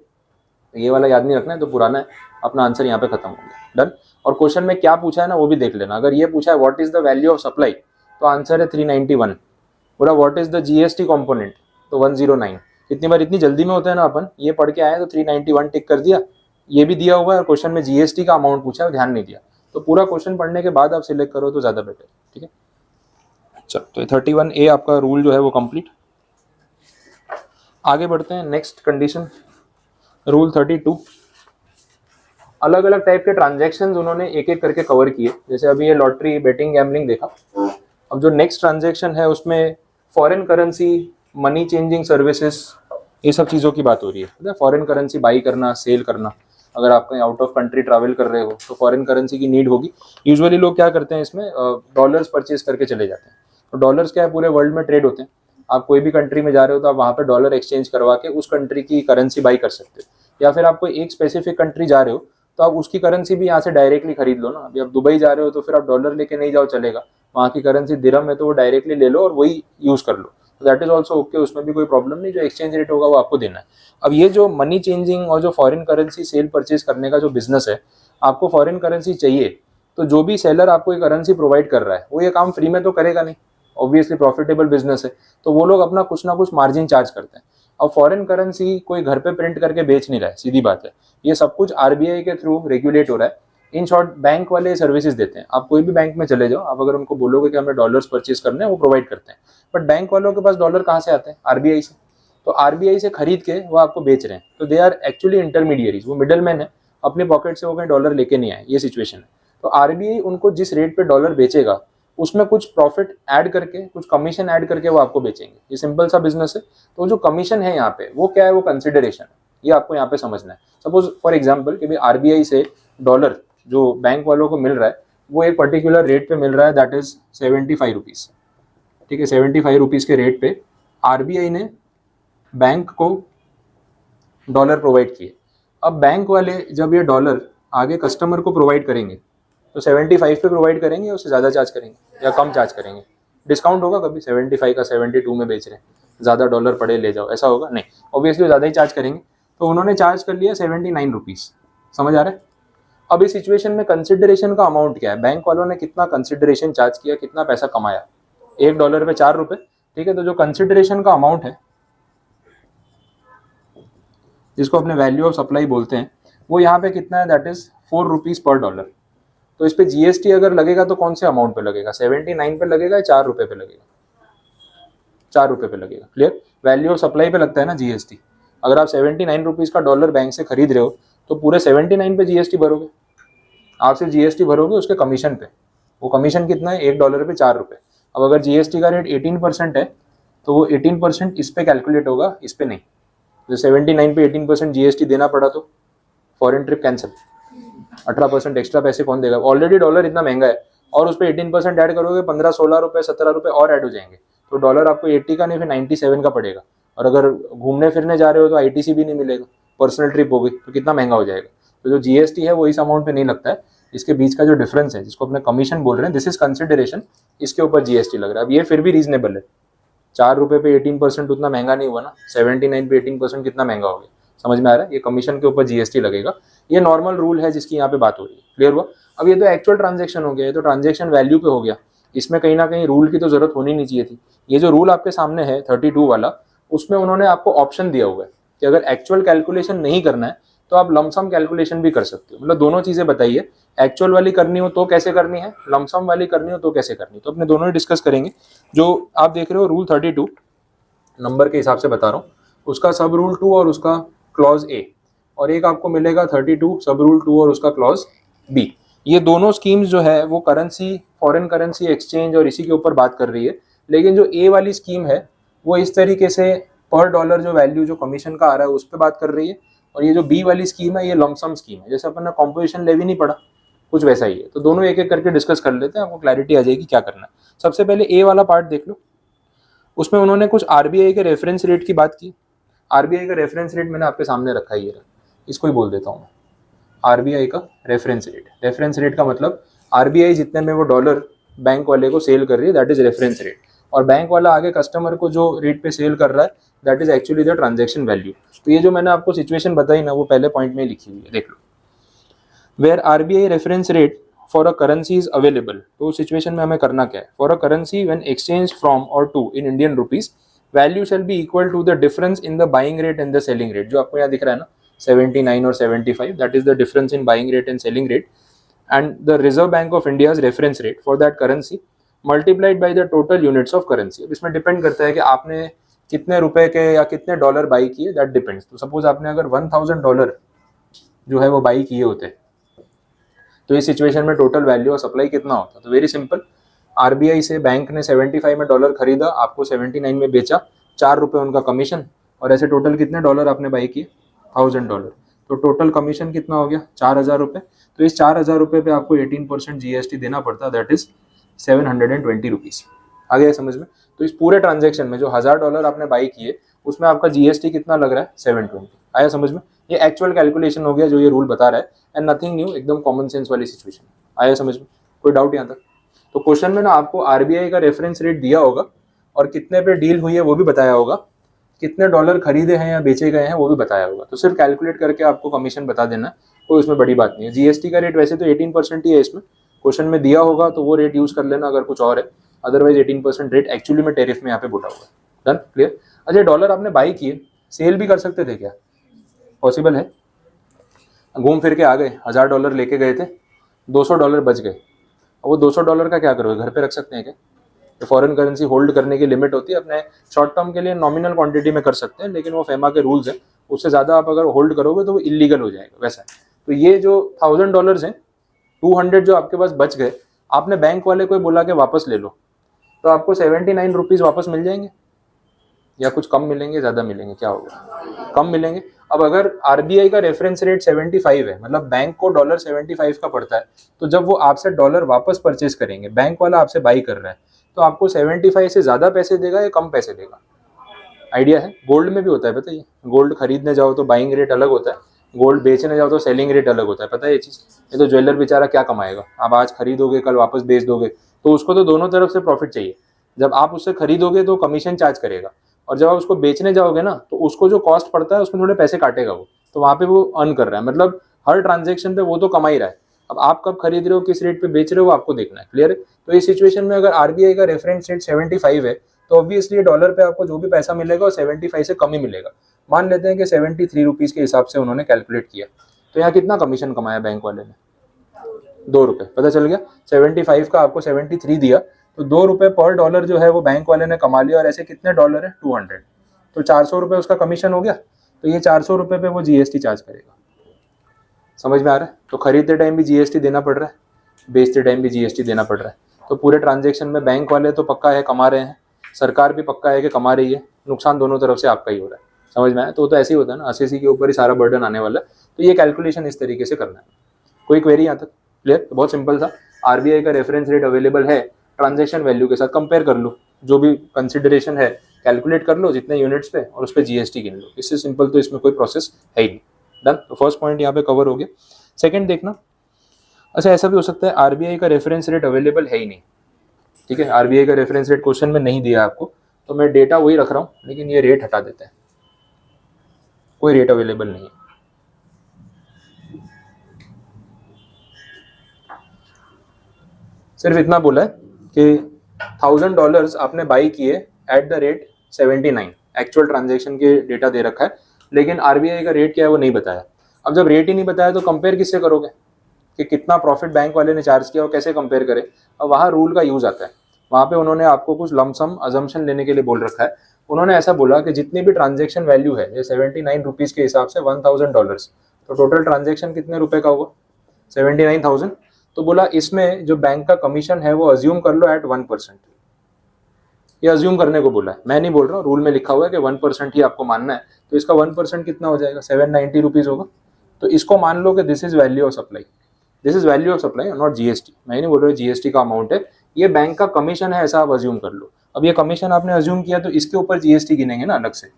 ये वाला याद नहीं रखना है तो पुराना है, अपना आंसर यहाँ पे खत्म हो गया, डन। और क्वेश्चन में क्या पूछा है ना वो भी देख लेना। अगर ये पूछा है what is the value of supply, तो आंसर है 391। पूरा what is the GST component, तो 109। कितनी बार इतनी जल्दी में होता है ना, अपन ये पढ़ के आए तो 391 टिक कर दिया, ये भी दिया हुआ है और क्वेश्चन में जीएसटी का अमाउंट पूछा है ध्यान नहीं दिया। तो पूरा क्वेश्चन पढ़ने के बाद आप सिलेक्ट करो तो ज्यादा बेटर, ठीक है। चलो तो 31A आपका रूल जो है वो कंप्लीट। आगे बढ़ते हैं नेक्स्ट कंडीशन, रूल 32। अलग अलग टाइप के ट्रांजैक्शंस उन्होंने एक एक करके कवर किए। जैसे अभी ये लॉटरी, बेटिंग, गैम्बलिंग देखा। अब जो नेक्स्ट ट्रांजैक्शन है उसमें foreign currency, money changing services, ये सब चीज़ों की बात हो रही है। फॉरेन करेंसी बाई करना, सेल करना। अगर आप कहीं आउट ऑफ कंट्री ट्रैवल कर रहे हो तो फॉरेन करेंसी की नीड होगी। यूजुअली लोग क्या करते हैं इसमें डॉलर्स परचेज करके चले जाते हैं। तो डॉलर्स क्या है, पूरे वर्ल्ड में ट्रेड होते हैं। आप कोई भी कंट्री में जा रहे हो तो आप वहाँ पे डॉलर एक्सचेंज करवा के उस कंट्री की करेंसी बाई कर सकते हो, या फिर आप कोई एक स्पेसिफिक कंट्री जा रहे हो तो आप उसकी करेंसी भी यहाँ से डायरेक्टली खरीद लो ना। अभी आप दुबई जा रहे हो तो फिर आप डॉलर लेके नहीं जाओ चलेगा, वहाँ की करेंसी दिरहम है तो वो डायरेक्टली ले लो और वही यूज़ कर लो, दैट इज ऑल्सो ओके, उसमें भी कोई प्रॉब्लम नहीं, जो एक्सचेंज रेट होगा वो आपको देना है। अब ये जो मनी चेंजिंग और जो फॉरेन करेंसी सेल परचेज करने का जो बिजनेस है, आपको फॉरेन करेंसी चाहिए तो जो भी सेलर आपको ये करेंसी प्रोवाइड कर रहा है वो ये काम फ्री में तो करेगा नहीं, ऑब्वियसली प्रॉफिटेबल बिजनेस है, तो वो लोग अपना कुछ ना कुछ मार्जिन चार्ज करते हैं। अब फॉरेन करेंसी कोई घर पे प्रिंट करके बेच नहीं रहा है, सीधी बात है, ये सब कुछ आरबीआई के थ्रू रेगुलेट हो रहा है। इन शॉर्ट बैंक वाले सर्विसेज देते हैं, आप कोई भी बैंक में चले जाओ, आप अगर उनको बोलोगे कि हमें डॉलर्स परचेज करने हैं, वो प्रोवाइड करते हैं, बट बैंक वालों के पास डॉलर कहाँ से आते हैं? आरबीआई से, तो आरबीआई से खरीद के वो आपको बेच रहे हैं, तो दे आर एक्चुअली इंटरमीडियरीज, वो मिडल मैन है, अपने पॉकेट से वो कहीं डॉलर लेके नहीं आए, ये सिचुएशन है। तो आरबीआई उनको जिस रेट पे डॉलर बेचेगा उसमें कुछ प्रॉफिट ऐड करके, कुछ कमीशन ऐड करके वो आपको बेचेंगे, ये सिंपल सा बिजनेस है। तो जो कमीशन है यहाँ पे वो क्या है? वो कंसिडरेशन है, ये आपको यहाँ पे समझना है। सपोज फॉर एग्जाम्पल कि भाई आरबीआई से डॉलर जो बैंक वालों को मिल रहा है वो एक पर्टिकुलर रेट पे मिल रहा है, दैट इज 75 रुपीज़, ठीक है, 75 रुपीज़ के रेट पे आरबीआई ने बैंक को डॉलर प्रोवाइड किए। अब बैंक वाले जब ये डॉलर आगे कस्टमर को प्रोवाइड करेंगे तो 75 पे प्रोवाइड करेंगे, उससे ज़्यादा चार्ज करेंगे या कम चार्ज करेंगे? डिस्काउंट होगा कभी? 75 का 72 में बेच रहे हैं, ज़्यादा डॉलर पड़े ले जाओ, ऐसा होगा? नहीं, ऑब्वियसली ज़्यादा ही चार्ज करेंगे। तो उन्होंने चार्ज कर लिया 79 रुपीज़, समझ आ रहा है? अब इस सिचुएशन में कंसिडरेशन का अमाउंट क्या है? बैंक वालों ने कितना कंसिडरेशन चार्ज किया, कितना पैसा कमाया? $1 पे 4 रुपये, ठीक है। तो जो कंसिडरेशन का अमाउंट है जिसको अपने वैल्यू ऑफ सप्लाई बोलते हैं, वो यहाँ पे कितना है? दैट इज 4 रुपीज़ पर डॉलर। तो इस पे जीएसटी अगर लगेगा तो कौन से अमाउंट पे लगेगा? 79 पे लगेगा या 4 रुपये पे लगेगा? 4 रुपये पे लगेगा, क्लियर? वैल्यू ऑफ सप्लाई पे लगता है ना जीएसटी। अगर आप 79 रुपीज़ का डॉलर बैंक से खरीद रहे हो तो पूरे 79 पे जीएसटी भरोगे, आप सिर्फ जीएसटी भरोगे उसके कमीशन पे। वो कमीशन कितना है? $1 पे 4 रुपये। अब अगर जीएसटी का रेट 18% है तो वो 18% इस पे कैलकुलेट होगा, इस पे नहीं। जो 79 पे 18% जीएसटी देना पड़ा तो फॉरेन ट्रिप कैंसिल, 18% एक्स्ट्रा पैसे कौन देगा? ऑलरेडी डॉलर इतना महंगा है और उस पर 18% ऐड करोगे, 15-16 रुपये 17 रुपये और ऐड हो जाएंगे, तो डॉलर आपको 80 का नहीं फिर 97 का पड़ेगा। और अगर घूमने फिरने जा रहे हो तो आईटीसी भी नहीं मिलेगा, पर्सनल ट्रिप होगी तो कितना महंगा हो जाएगा। तो जो जीएसटी है वो इस अमाउंट पे नहीं लगता है, इसके बीच का जो डिफरेंस है जिसको अपने कमीशन बोल रहे हैं, दिस इज कंसिडरेशन, इसके ऊपर जीएसटी लग रहा है। अब ये फिर भी रीजनेबल है, 4 रुपये पे 18% उतना महंगा नहीं हुआ ना, 79 पे 18% कितना महंगा हो गया, समझ में आ रहा है? ये कमीशन के ऊपर जीएसटी लगेगा, ये नॉर्मल रूल है जिसकी यहाँ पे बात हो रही है, क्लियर हुआ? अब ये तो एक्चुअल ट्रांजेक्शन हो गया, ये तो ट्रांजेक्शन वैल्यू पे हो गया, इसमें कहीं ना कहीं रूल की तो जरूरत होनी नहीं चाहिए थी। ये जो रूल आपके सामने है 32 वाला, उसमें उन्होंने आपको ऑप्शन दिया हुआ है कि अगर एक्चुअल कैलकुलेशन नहीं करना है तो आप लमसम कैलकुलेशन भी कर सकते हो, मतलब दोनों चीजें बताइए, एक्चुअल वाली करनी हो तो कैसे करनी है, लमसम वाली करनी हो तो कैसे करनी है, तो अपने दोनों ही डिस्कस करेंगे। जो आप देख रहे हो रूल 32 नंबर के हिसाब से बता रहा हूँ, उसका सब रूल 2 और उसका क्लॉज ए, और एक आपको मिलेगा 32 सब रूल 2 और उसका क्लॉज बी। ये दोनों स्कीम्स जो है वो करेंसी, फॉरेन करेंसी एक्सचेंज और इसी के ऊपर बात कर रही है, लेकिन जो ए वाली स्कीम है वो इस तरीके से पर डॉलर जो वैल्यू जो कमीशन का आ रहा है उस पर बात कर रही है, और ये जो बी वाली स्कीम है ये लमसम स्कीम है, जैसे अपन ने कॉम्पोजिशन लेवी नहीं पढ़ा कुछ वैसा ही है। तो दोनों एक एक करके डिस्कस कर लेते हैं, आपको क्लैरिटी आ जाएगी क्या करना है। सबसे पहले ए वाला पार्ट देख लो, उसमें उन्होंने कुछ आरबीआई के रेफरेंस रेट की बात की। आरबीआई का रेफरेंस रेट मैंने आपके सामने रखा ही है, इसको ही बोल देता हूँ, आरबीआई का रेफरेंस रेट। रेफरेंस रेट का मतलब आरबीआई जितने में वो डॉलर बैंक वाले को सेल कर रही है, दैट इज रेफरेंस रेट, और बैंक वाला आगे कस्टमर को जो रेट पे सेल कर रहा है that is actually the transaction value. तो ये जो मैंने आपको सिचुएशन बताई ना वो पहले पॉइंट में लिखी हुई है, देख लो, where RBI reference rate for a currency is available. तो उस सिचुएशन में हमें करना क्या है? For a currency when exchange from और to in Indian rupees, value shall be equal to the difference in the buying rate and the selling rate. जो आपको यहाँ दिख रहा है ना 79 और 75, that is the difference in buying rate and selling rate, and the reserve bank of India's reference rate for that currency multiplied by the total units of currency. अब इसमें डिपेंड करता है कि आपने कितने रुपए के या कितने डॉलर बाई किए, दैट डिपेंड्स। तो सपोज आपने अगर $1000 जो है वो बाई किए होते तो इस सिचुएशन में टोटल वैल्यू ऑफ सप्लाई कितना होता? तो वेरी सिंपल, आरबीआई से बैंक ने 75 में डॉलर खरीदा, आपको 79 में बेचा, 4 रुपये उनका कमीशन, और ऐसे टोटल कितने डॉलर आपने बाई किए? $1000। तो टोटल कमीशन कितना हो गया? 4000 रुपये। तो इस 4000 रुपये पे आपको 18% जीएसटी देना पड़ता, दैट इज 720 रुपीज़। आ गया समझ में? तो इस पूरे ट्रांजेक्शन में जो $1000 आपने बाई किए उसमें आपका जीएसटी कितना लग रहा है? 720। आया समझ में? ये एक्चुअल कैलकुलेशन हो गया जो ये रूल बता रहा है, एंड नथिंग न्यू, एकदम कॉमन सेंस वाली सिचुएशन। आया समझ में? कोई डाउट यहाँ तक? तो क्वेश्चन में ना आपको आरबीआई का रेफरेंस रेट दिया होगा और कितने पे डील हुई है वो भी बताया होगा, कितने डॉलर खरीदे हैं या बेचे गए हैं वो भी बताया होगा। तो सिर्फ कैलकुलेट करके आपको कमीशन बता देना, कोई उसमें बड़ी बात नहीं है। जीएसटी का रेट वैसे तो 18% ही है, इसमें क्वेश्चन में दिया होगा तो वो रेट यूज कर लेना अगर कुछ और है, अदरवाइज 18% रेट एक्चुअली में टेरिफ में यहाँ पे बोला हुआ है। Done, clear. अच्छा, डॉलर आपने बाई किए, सेल भी कर सकते थे क्या? पॉसिबल है। घूम फिर के आ गए, $1000 लेके गए थे, $200 बच गए। वो $200 का क्या करोगे? घर पे रख सकते हैं क्या? तो फॉरेन करेंसी होल्ड करने की लिमिट होती है, अपने शॉर्ट टर्म के लिए नॉमिनल क्वांटिटी में कर सकते हैं, लेकिन वो फेमा के रूल्स हैं, उससे ज़्यादा आप अगर होल्ड करोगे तो वो इलीगल हो जाएगा वैसा। तो ये जो $1000 हैं, 200 जो आपके पास बच गए, आपने बैंक वाले को बोला कि वापस ले लो, तो आपको 79 रुपीज़ वापस मिल जाएंगे, या कुछ कम मिलेंगे, ज़्यादा मिलेंगे, क्या होगा? कम मिलेंगे। अब अगर आरबीआई का रेफरेंस रेट 75 है, मतलब बैंक को $75 का पड़ता है, तो जब वो आपसे डॉलर वापस परचेज करेंगे, बैंक वाला आपसे बाई कर रहा है, तो आपको 75 से ज़्यादा पैसे देगा या कम पैसे देगा? आइडिया है? गोल्ड में भी होता है, पता है? गोल्ड खरीदने जाओ तो बाइंग रेट अलग होता है, गोल्ड बेचने जाओ तो सेलिंग रेट अलग होता है, पता है ये चीज़? ये तो ज्वेलर बेचारा क्या कमाएगा? आप आज खरीदोगे कल वापस बेच दोगे, तो उसको तो दोनों तरफ से प्रॉफिट चाहिए। जब आप उससे खरीदोगे तो कमीशन चार्ज करेगा, और जब आप उसको बेचने जाओगे ना तो उसको जो कॉस्ट पड़ता है उसमें थोड़े पैसे काटेगा वो, तो वहाँ पे वो अर्न कर रहा है, मतलब हर ट्रांजेक्शन पे वो तो कमा ही रहा है। अब आप कब खरीद रहे हो, किस रेट पे बेच रहे हो, आपको देखना है। क्लियर है? तो इस सिचुएशन में अगर आरबीआई का रेफरेंस रेट 75 है, तो ऑब्वियसली डॉलर पे आपको जो भी पैसा मिलेगा वो 75 से कम ही मिलेगा। मान लेते हैं कि 73 रुपीज़ के हिसाब से उन्होंने कैलकुलेट किया, तो यहाँ कितना कमीशन कमाया बैंक वाले ने? ₹2। पता चल गया? 75 का आपको 73 दिया, तो ₹2 पर डॉलर जो है वो बैंक वाले ने कमा लिया। और ऐसे कितने डॉलर है? 200, तो ₹400 उसका कमीशन हो गया। तो ये ₹400 पे वो जीएसटी चार्ज करेगा। समझ में आ रहा है? तो खरीदते टाइम भी जीएसटी देना पड़ रहा है, बेचते टाइम भी जीएसटी देना पड़ रहा है। तो पूरे ट्रांजेक्शन में बैंक वाले तो पक्का है कमा रहे हैं, सरकार भी पक्का है कि कमा रही है, नुकसान दोनों तरफ से आपका ही हो रहा है। समझ में आया? तो ऐसे ही होता है ना, एसएससी के ऊपर ही सारा बर्डन आने वाला है। तो ये कैलकुलेशन इस तरीके से करना है। कोई क्वेरी यहाँ तक? क्लियर? बहुत सिंपल था। आरबीआई का रेफरेंस रेट अवेलेबल है, ट्रांजेक्शन वैल्यू के साथ कंपेयर कर लो, जो भी कंसिडरेशन है कैलकुलेट कर लो जितने यूनिट्स पे, और उस पर जीएसटी गिन लो। इससे सिंपल तो इसमें कोई प्रोसेस है ही नहीं। डन। तो फर्स्ट पॉइंट यहाँ पे कवर हो गया। सेकंड देखना, अच्छा ऐसा भी हो सकता है आरबीआई का रेफरेंस रेट अवेलेबल है ही नहीं। ठीक है, आरबीआई का रेफरेंस रेट क्वेश्चन में नहीं दिया आपको, तो मैं डेटा वही रख रहा हूँ, लेकिन ये रेट हटा देते हैं, कोई रेट अवेलेबल नहीं है। सिर्फ इतना बोला है कि $1000 आपने बाई किए at the rate 79, actual transaction के डेटा दे रखा है, लेकिन आरबीआई का रेट क्या है वो नहीं बताया। अब जब रेट ही नहीं बताया तो कंपेयर किससे करोगे कि कितना प्रॉफिट बैंक वाले ने चार्ज किया और कैसे कंपेयर करें? अब वहाँ रूल का यूज आता है, वहाँ पे उन्होंने आपको कुछ लमसम अजम्पशन लेने के लिए बोल रखा है। उन्होंने ऐसा बोला कि जितनी भी ट्रांजेक्शन वैल्यू है, ये 79 रुपीज़ के हिसाब से $1000, तो टोटल ट्रांजेक्शन कितने रुपए का हुआ? 79,000। तो बोला इसमें जो बैंक का कमीशन है वो अज्यूम कर लो एट 1%। ये अज्यूम करने को बोला है, मैं नहीं बोल रहा हूँ, रूल में लिखा हुआ है कि 1% ही आपको मानना है। तो इसका 1% कितना हो जाएगा? 790 रुपीज़ होगा। तो इसको मान लो कि this is value of supply, this is value of supply not GST. मैं नहीं बोल रहा जीएसटी का अमाउंट है, ये बैंक का कमीशन है, ऐसा आप अज्यूम कर लो। अब ये कमीशन आपने अज्यूम किया तो इसके ऊपर जीएसटी गिनेंगे ना अलग से,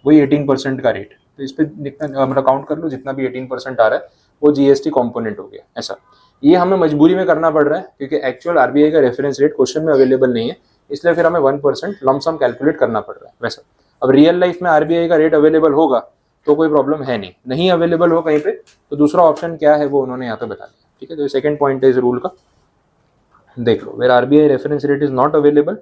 वही 18% का रेट। तो इस पर मतलब काउंट कर लो, जितना भी 18% आ रहा है वो जीएसटी कॉम्पोनेंट हो गया। ऐसा ये हमें मजबूरी में करना पड़ रहा है, क्योंकि एक्चुअल आरबीआई का रेफरेंस रेट क्वेश्चन में अवेलेबल नहीं है, इसलिए फिर हमें 1% लमसम कैलकुलेट करना पड़ रहा है वैसा। अब रियल लाइफ में आरबीआई का रेट अवेलेबल होगा तो कोई प्रॉब्लम है नहीं अवेलेबल हो कहीं पे तो दूसरा ऑप्शन क्या है वो उन्होंने यहाँ पे बता दिया। ठीक है, तो सेकंड पॉइंट है इस रूल का, देख लो। Where RBI reference rate is not available,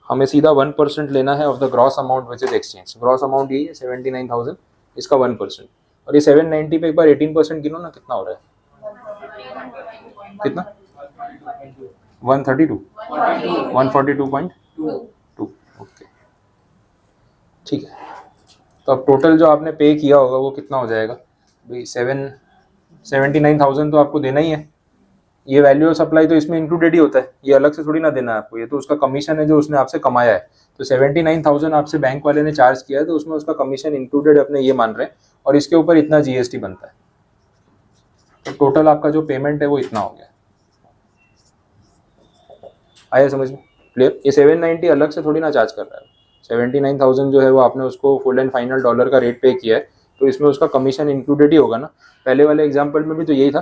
हमें सीधा 1% लेना है of the gross amount which is exchange. Gross amount यही है 79,000, इसका 1%। और ये 790 पे एक बार 18% गिनो ना, कितना हो रहा है? कितना? 132, 142.2। ओके, ठीक है। तो अब टोटल जो आपने पे किया होगा वो कितना हो जाएगा भाई? 79,000 तो आपको देना ही है। ये वैल्यू ऑफ सप्लाई तो इसमें इंक्लूडेड ही होता है, ये अलग से थोड़ी ना देना है आपको, ये तो उसका कमीशन है जो उसने आपसे कमाया है। तो 79,000 आपसे बैंक वाले ने चार्ज किया है, तो उसमें उसका कमीशन इंक्लूडेड अपने ये मान रहे हैं, और इसके ऊपर इतना जीएसटी बनता है। तो टोटल आपका जो पेमेंट है वो इतना हो गया। आया समझ में? क्लियर? ये 790 अलग से थोड़ी ना चार्ज कर रहा है, 79,000 जो है वो आपने उसको फुल एंड फाइनल डॉलर का रेट पे किया है, तो इसमें उसका कमीशन इंक्लूडेड ही होगा ना। पहले वाले एग्जांपल में भी तो यही था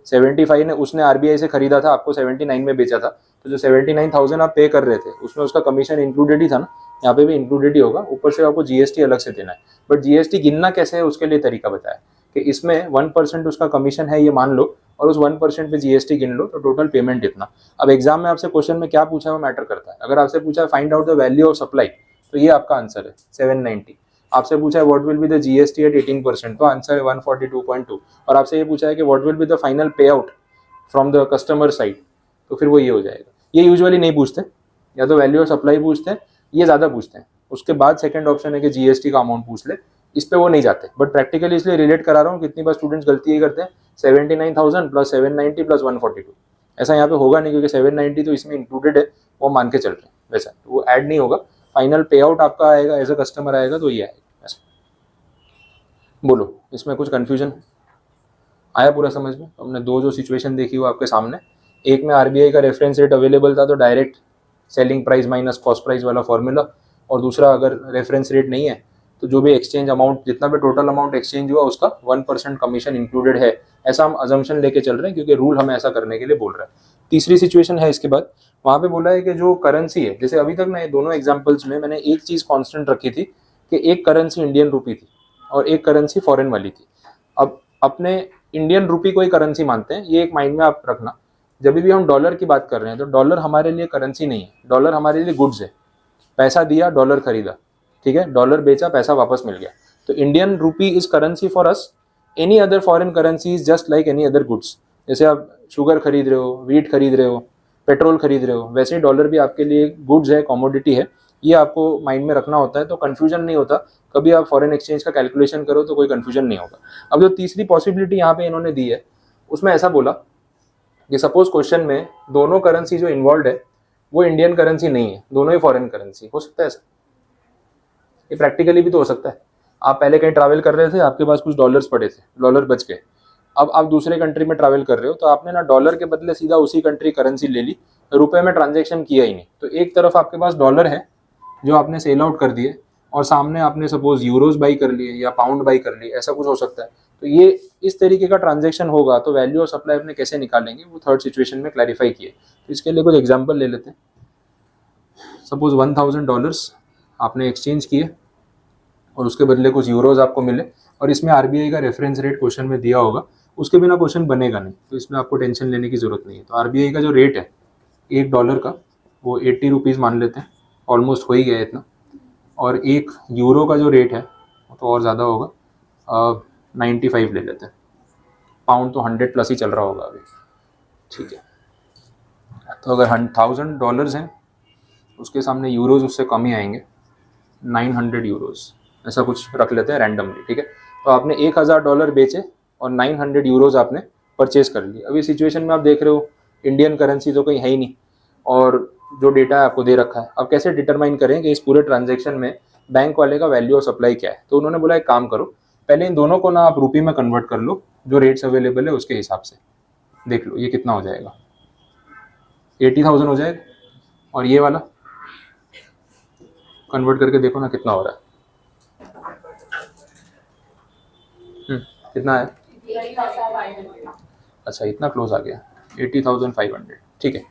75 ने उसने आरबीआई से खरीदा था, आपको 79 में बेचा था, तो जो 79,000 आप पे कर रहे थे उसमें उसका कमीशन इंक्लूडेड ही था ना, यहाँ पे भी इंक्लूडेड ही होगा, ऊपर से आपको जीएसटी अलग से देना है। बट जीएसटी गिनना कैसे है उसके लिए तरीका बताया कि इसमें 1% उसका कमीशन है ये मान लो, और उस 1% पे जीएसटी गिन लो, तो टोटल पेमेंट इतना। अब एग्जाम में आपसे क्वेश्चन में क्या पूछा है वो मैटर करता है। अगर आपसे पूछा है find out the value of supply, तो ये आपका आंसर है 790। आपसे पूछा है what will be the GST at 18%, तो आंसर है 142.2। और आपसे ये पूछा है कि what will be the final pay out from the customer side, तो फिर वो ये हो जाएगा। ये यूजुअली नहीं पूछते, या तो वैल्यू ऑफ सप्लाई पूछते हैं, ये ज़्यादा पूछते हैं। उसके बाद सेकंड ऑप्शन है कि जीएसटी का अमाउंट पूछ ले, इस पे वो नहीं जाते। बट प्रैक्टिकली इसलिए रिलेट करा रहा हूँ, कितनी बार स्टूडेंट्स गलती ये करते हैं 79,000 प्लस 790 प्लस 142, ऐसा यहाँ पे होगा नहीं, क्योंकि 790 तो इसमें इंक्लूडेड है, वो मान के चल रहे हैं वैसा, तो वो ऐड नहीं होगा। फाइनल पे आउट आपका आएगा एज अ कस्टमर आएगा, तो ये आएगा ऐसा। बोलो इसमें कुछ कन्फ्यूजन आया पूरा समझ में? हमने दो जो सिचुएशन देखी वो आपके सामने, एक में आरबीआई का रेफरेंस रेट अवेलेबल था तो direct selling price minus cost price वाला फॉर्मूला, और दूसरा अगर रेफरेंस रेट नहीं है तो जो भी एक्सचेंज अमाउंट, जितना भी टोटल अमाउंट एक्सचेंज हुआ उसका 1% कमीशन इंक्लूडेड है, ऐसा हम अजम्पशन लेके चल रहे हैं, क्योंकि रूल हमें ऐसा करने के लिए बोल रहा है। तीसरी सिचुएशन है इसके बाद, वहाँ पे बोला है कि जो करेंसी है, जैसे अभी तक ना दोनों एग्जाम्पल्स में मैंने एक चीज़ कॉन्स्टेंट रखी थी कि एक करेंसी इंडियन रुपी थी और एक करेंसी फॉरेन वाली थी। अब अपने इंडियन रुपी को ही करेंसी मानते हैं, ये एक माइंड में आप रखना। जब भी हम डॉलर की बात कर रहे हैं तो डॉलर हमारे लिए करेंसी नहीं है, डॉलर हमारे लिए गुड्स है। पैसा दिया, डॉलर खरीदा, ठीक है, डॉलर बेचा, पैसा वापस मिल गया। तो Indian rupee is currency for us, any other foreign currency is just like any other goods. जैसे आप शुगर खरीद रहे हो, वीट खरीद रहे हो, पेट्रोल खरीद रहे हो, वैसे ही डॉलर भी आपके लिए गुड्स है, कमोडिटी है। ये आपको माइंड में रखना होता है, तो कन्फ्यूजन नहीं होता। कभी आप फॉरेन एक्सचेंज का कैलकुलेशन करो तो कोई कन्फ्यूजन नहीं होगा। अब जो तीसरी पॉसिबिलिटी यहाँ पे इन्होंने दी है, उसमें ऐसा बोला कि सपोज क्वेश्चन में दोनों करेंसी जो इन्वॉल्व है वो इंडियन करेंसी नहीं है, दोनों ही फॉरेन करेंसी। हो सकता है ऐसा? ये प्रैक्टिकली भी तो हो सकता है। आप पहले कहीं ट्रैवल कर रहे थे, आपके पास कुछ डॉलर्स पड़े थे, डॉलर बच गए। अब आप दूसरे कंट्री में ट्रैवल कर रहे हो, तो आपने ना डॉलर के बदले सीधा उसी कंट्री करेंसी ले ली, रुपए में ट्रांजेक्शन किया ही नहीं। तो एक तरफ आपके पास डॉलर है जो आपने सेल आउट कर दिए, और सामने आपने सपोज यूरोज बाई कर लिए या पाउंड बाई कर लिए, ऐसा कुछ हो सकता है। तो ये इस तरीके का ट्रांजेक्शन होगा, तो वैल्यू ऑफ सप्लाई अपने कैसे निकालेंगे वो थर्ड सिचुएशन में क्लैरिफाई किए। तो इसके लिए कुछ एग्जाम्पल ले लेते हैं। सपोज $1,000 आपने एक्सचेंज किए और उसके बदले कुछ यूरोज आपको मिले, और इसमें आरबीआई का रेफरेंस रेट क्वेश्चन में दिया होगा, उसके बिना क्वेश्चन बनेगा नहीं, तो इसमें आपको टेंशन लेने की जरूरत नहीं है। तो आरबीआई का जो रेट है $1 का, वो 80 रुपीज़ मान लेते हैं, ऑलमोस्ट हो ही गया इतना। और एक यूरो का जो रेट है वो तो और ज़्यादा होगा, 95 ले लेते हैं। पाउंड तो 100 प्लस ही चल रहा होगा अभी, ठीक है। तो अगर $1,000 हैं, उसके सामने यूरोज उससे कम ही आएंगे, 900 यूरोज, ऐसा कुछ रख लेते हैं रैंडमली, ठीक है। तो आपने $1,000 बेचे और 900 यूरोज आपने परचेज कर लिए। अभी सिचुएशन में आप देख रहे हो इंडियन करेंसी तो कहीं है ही नहीं, और जो डेटा है आपको दे रखा है। अब कैसे डिटरमाइन करें कि इस पूरे ट्रांजेक्शन में बैंक वाले का वैल्यू ऑफ सप्लाई क्या है? तो उन्होंने बोला एक काम करो, पहले इन दोनों को ना आप रुपये में कन्वर्ट कर लो, जो रेट्स अवेलेबल है उसके हिसाब से। देख लो ये कितना हो जाएगा, 80,000 हो जाएगा, और ये वाला कन्वर्ट करके देखो ना कितना हो रहा है। कितना है? अच्छा इतना क्लोज आ गया, 80,500, ठीक है।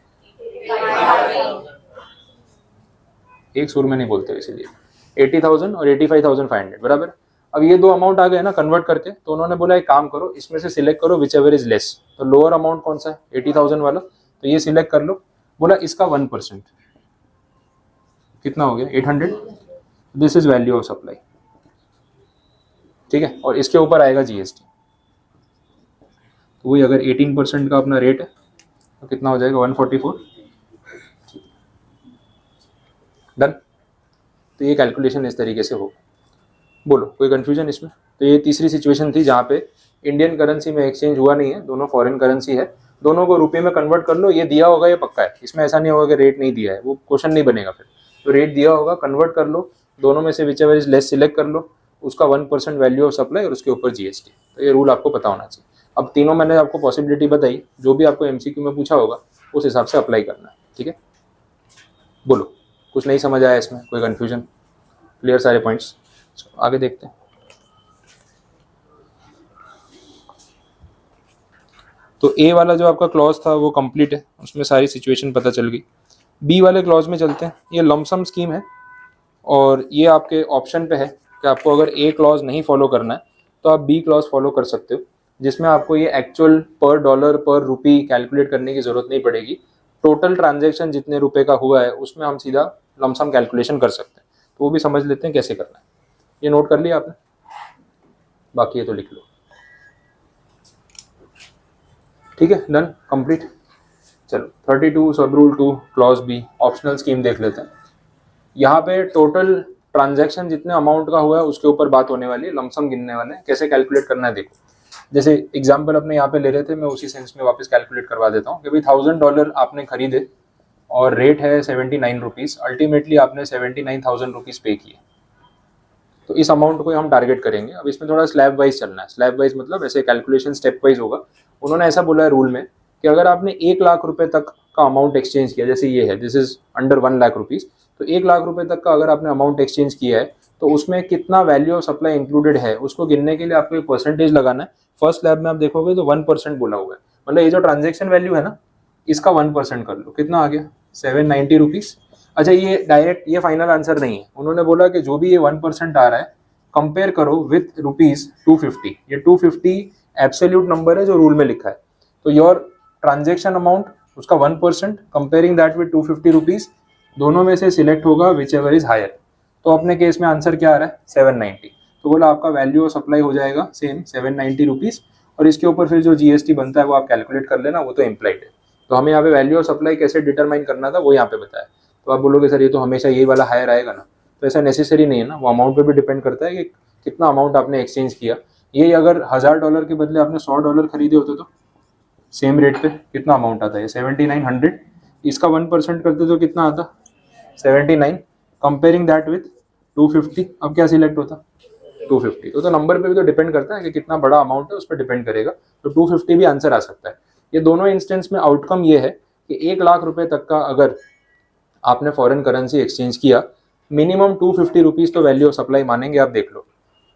एक सुर में नहीं बोलते इसीलिए 80,000 और 85,500 बराबर। अब ये दो अमाउंट आ गए ना कन्वर्ट करके, तो उन्होंने बोला एक काम करो, इसमें से सिलेक्ट करो विच एवर इज लेस। तो लोअर अमाउंट कौन सा है? 80,000 वाला, तो ये सिलेक्ट कर लो। बोला इसका 1% कितना हो गया? 800। This is value of supply, ठीक है। और इसके ऊपर आएगा जीएसटी। तो वही अगर 18% का अपना रेट है तो कितना हो जाएगा? 144। डन। तो ये कैलकुलेशन इस तरीके से हो। बोलो कोई कंफ्यूजन इसमें? तो ये तीसरी सिचुएशन थी जहाँ पे इंडियन करेंसी में एक्सचेंज हुआ नहीं है, दोनों फॉरेन करेंसी है, दोनों को रुपये में कन्वर्ट कर लो। ये दिया होगा, ये पक्का है, इसमें ऐसा नहीं होगा कि रेट नहीं दिया है, वो क्वेश्चन नहीं बनेगा फिर। तो रेट दिया होगा, कन्वर्ट कर लो, दोनों में से which ever is less select कर लो, उसका 1% वैल्यू ऑफ सप्लाई और उसके ऊपर जीएसटी। तो ये रूल आपको पता होना चाहिए। अब तीनों मैंने आपको पॉसिबिलिटी बताई, जो भी आपको एमसीक्यू में पूछा होगा उस हिसाब से अप्लाई करना है, ठीक है। बोलो कुछ नहीं समझ आया इसमें? कोई कन्फ्यूजन? क्लियर सारे पॉइंट्स? आगे देखते हैं। तो ए वाला जो आपका क्लॉज था वो कंप्लीट है, उसमें सारी सिचुएशन पता चल गई। बी वाले क्लॉज में चलते हैं। ये लमसम स्कीम है और ये आपके ऑप्शन पे है कि आपको अगर ए क्लॉज नहीं फॉलो करना है तो आप बी क्लॉज फॉलो कर सकते हो, जिसमें आपको ये एक्चुअल पर डॉलर पर रुपी कैलकुलेट करने की ज़रूरत नहीं पड़ेगी। टोटल ट्रांजैक्शन जितने रुपए का हुआ है उसमें हम सीधा लमसम कैलकुलेशन कर सकते हैं। तो वो भी समझ लेते हैं कैसे करना है। ये नोट कर लिया आपने, बाकी ये तो लिख लो। ठीक है, डन, कंप्लीट। चलो 32 सब rule 2 clause B optional scheme देख लेते हैं। यहाँ पे टोटल ट्रांजैक्शन जितने अमाउंट का हुआ है उसके ऊपर बात होने वाली है, लमसम गिनने वाले हैं। कैसे कैलकुलेट करना है देखो। जैसे एग्जांपल अपने यहाँ पे ले रहे थे, मैं उसी सेंस में वापस कैलकुलेट करवा देता हूँ कि भाई $1000 आपने खरीदे और रेट है 79 रुपीज़, अल्टीमेटली आपने 79,000 रुपीज़ पे किए। तो इस अमाउंट को हम टारगेट करेंगे। अब इसमें थोड़ा स्लैब वाइज चलना है। स्लैब वाइज मतलब ऐसे कैलकुलेशन स्टेप वाइज होगा। उन्होंने ऐसा बोला है रूल में कि अगर आपने 1 लाख रुपए तक का अमाउंट एक्सचेंज किया, जैसे ये है this is under 1 lakh rupees, तो 1 लाख रुपए तक का अगर आपने अमाउंट एक्सचेंज किया है तो उसमें कितना वैल्यू ऑफ सप्लाई इंक्लूडेड है उसको गिनने के लिए आपको एक परसेंटेज लगाना है। फर्स्ट स्लैब में आप देखोगे तो 1% बोला हुआ है, मतलब ये जो ट्रांजेक्शन वैल्यू है ना इसका 1% कर लो, कितना आ गया 790 रुपीज़। अच्छा, ये डायरेक्ट ये फाइनल आंसर नहीं है। उन्होंने बोला कि जो भी ये 1% आ रहा है कंपेयर करो विथ ₹250। ये 250 एब्सोल्यूट नंबर है जो रूल में लिखा है। तो योर ट्रांजेक्शन अमाउंट उसका 1% कंपेयरिंग दैट विथ 250 रुपीज़, दोनों में से सिलेक्ट होगा विच एवर इज हायर। तो अपने केस में आंसर क्या आ रहा है 790। तो बोला आपका वैल्यू ऑफ सप्लाई हो जाएगा सेम 790 रुपीज़, और इसके ऊपर फिर जो जीएसटी बनता है वो आप कैलकुलेट कर लेना, वो तो इम्प्लाइड है। तो हमें यहाँ पे वैल्यू ऑफ सप्लाई कैसे डिटरमाइन करना था वो यहाँ पे बताया। तो आप बोलोगे सर ये तो हमेशा ये वाला हायर आएगा ना, तो ऐसा नेसेसरी नहीं है ना, वो अमाउंट पे भी डिपेंड करता है कि कितना अमाउंट आपने एक्सचेंज किया। ये अगर $1000 के बदले आपने $100 खरीदे होते तो सेम रेट पे कितना अमाउंट आता है 7900, इसका 1% करते तो कितना आता 79, कंपेयरिंग दैट विथ 250। अब क्या सिलेक्ट होता 250। तो नंबर पे भी तो डिपेंड करता है कि कितना बड़ा अमाउंट है, उस पर डिपेंड करेगा। तो 250 भी आंसर आ सकता है। ये दोनों इंस्टेंस में आउटकम ये है कि 1 लाख रुपए तक का अगर आपने फॉरेन करेंसी एक्सचेंज किया, मिनिमम 250 रुपीज़ तो वैल्यू ऑफ सप्लाई मानेंगे। आप देख लो,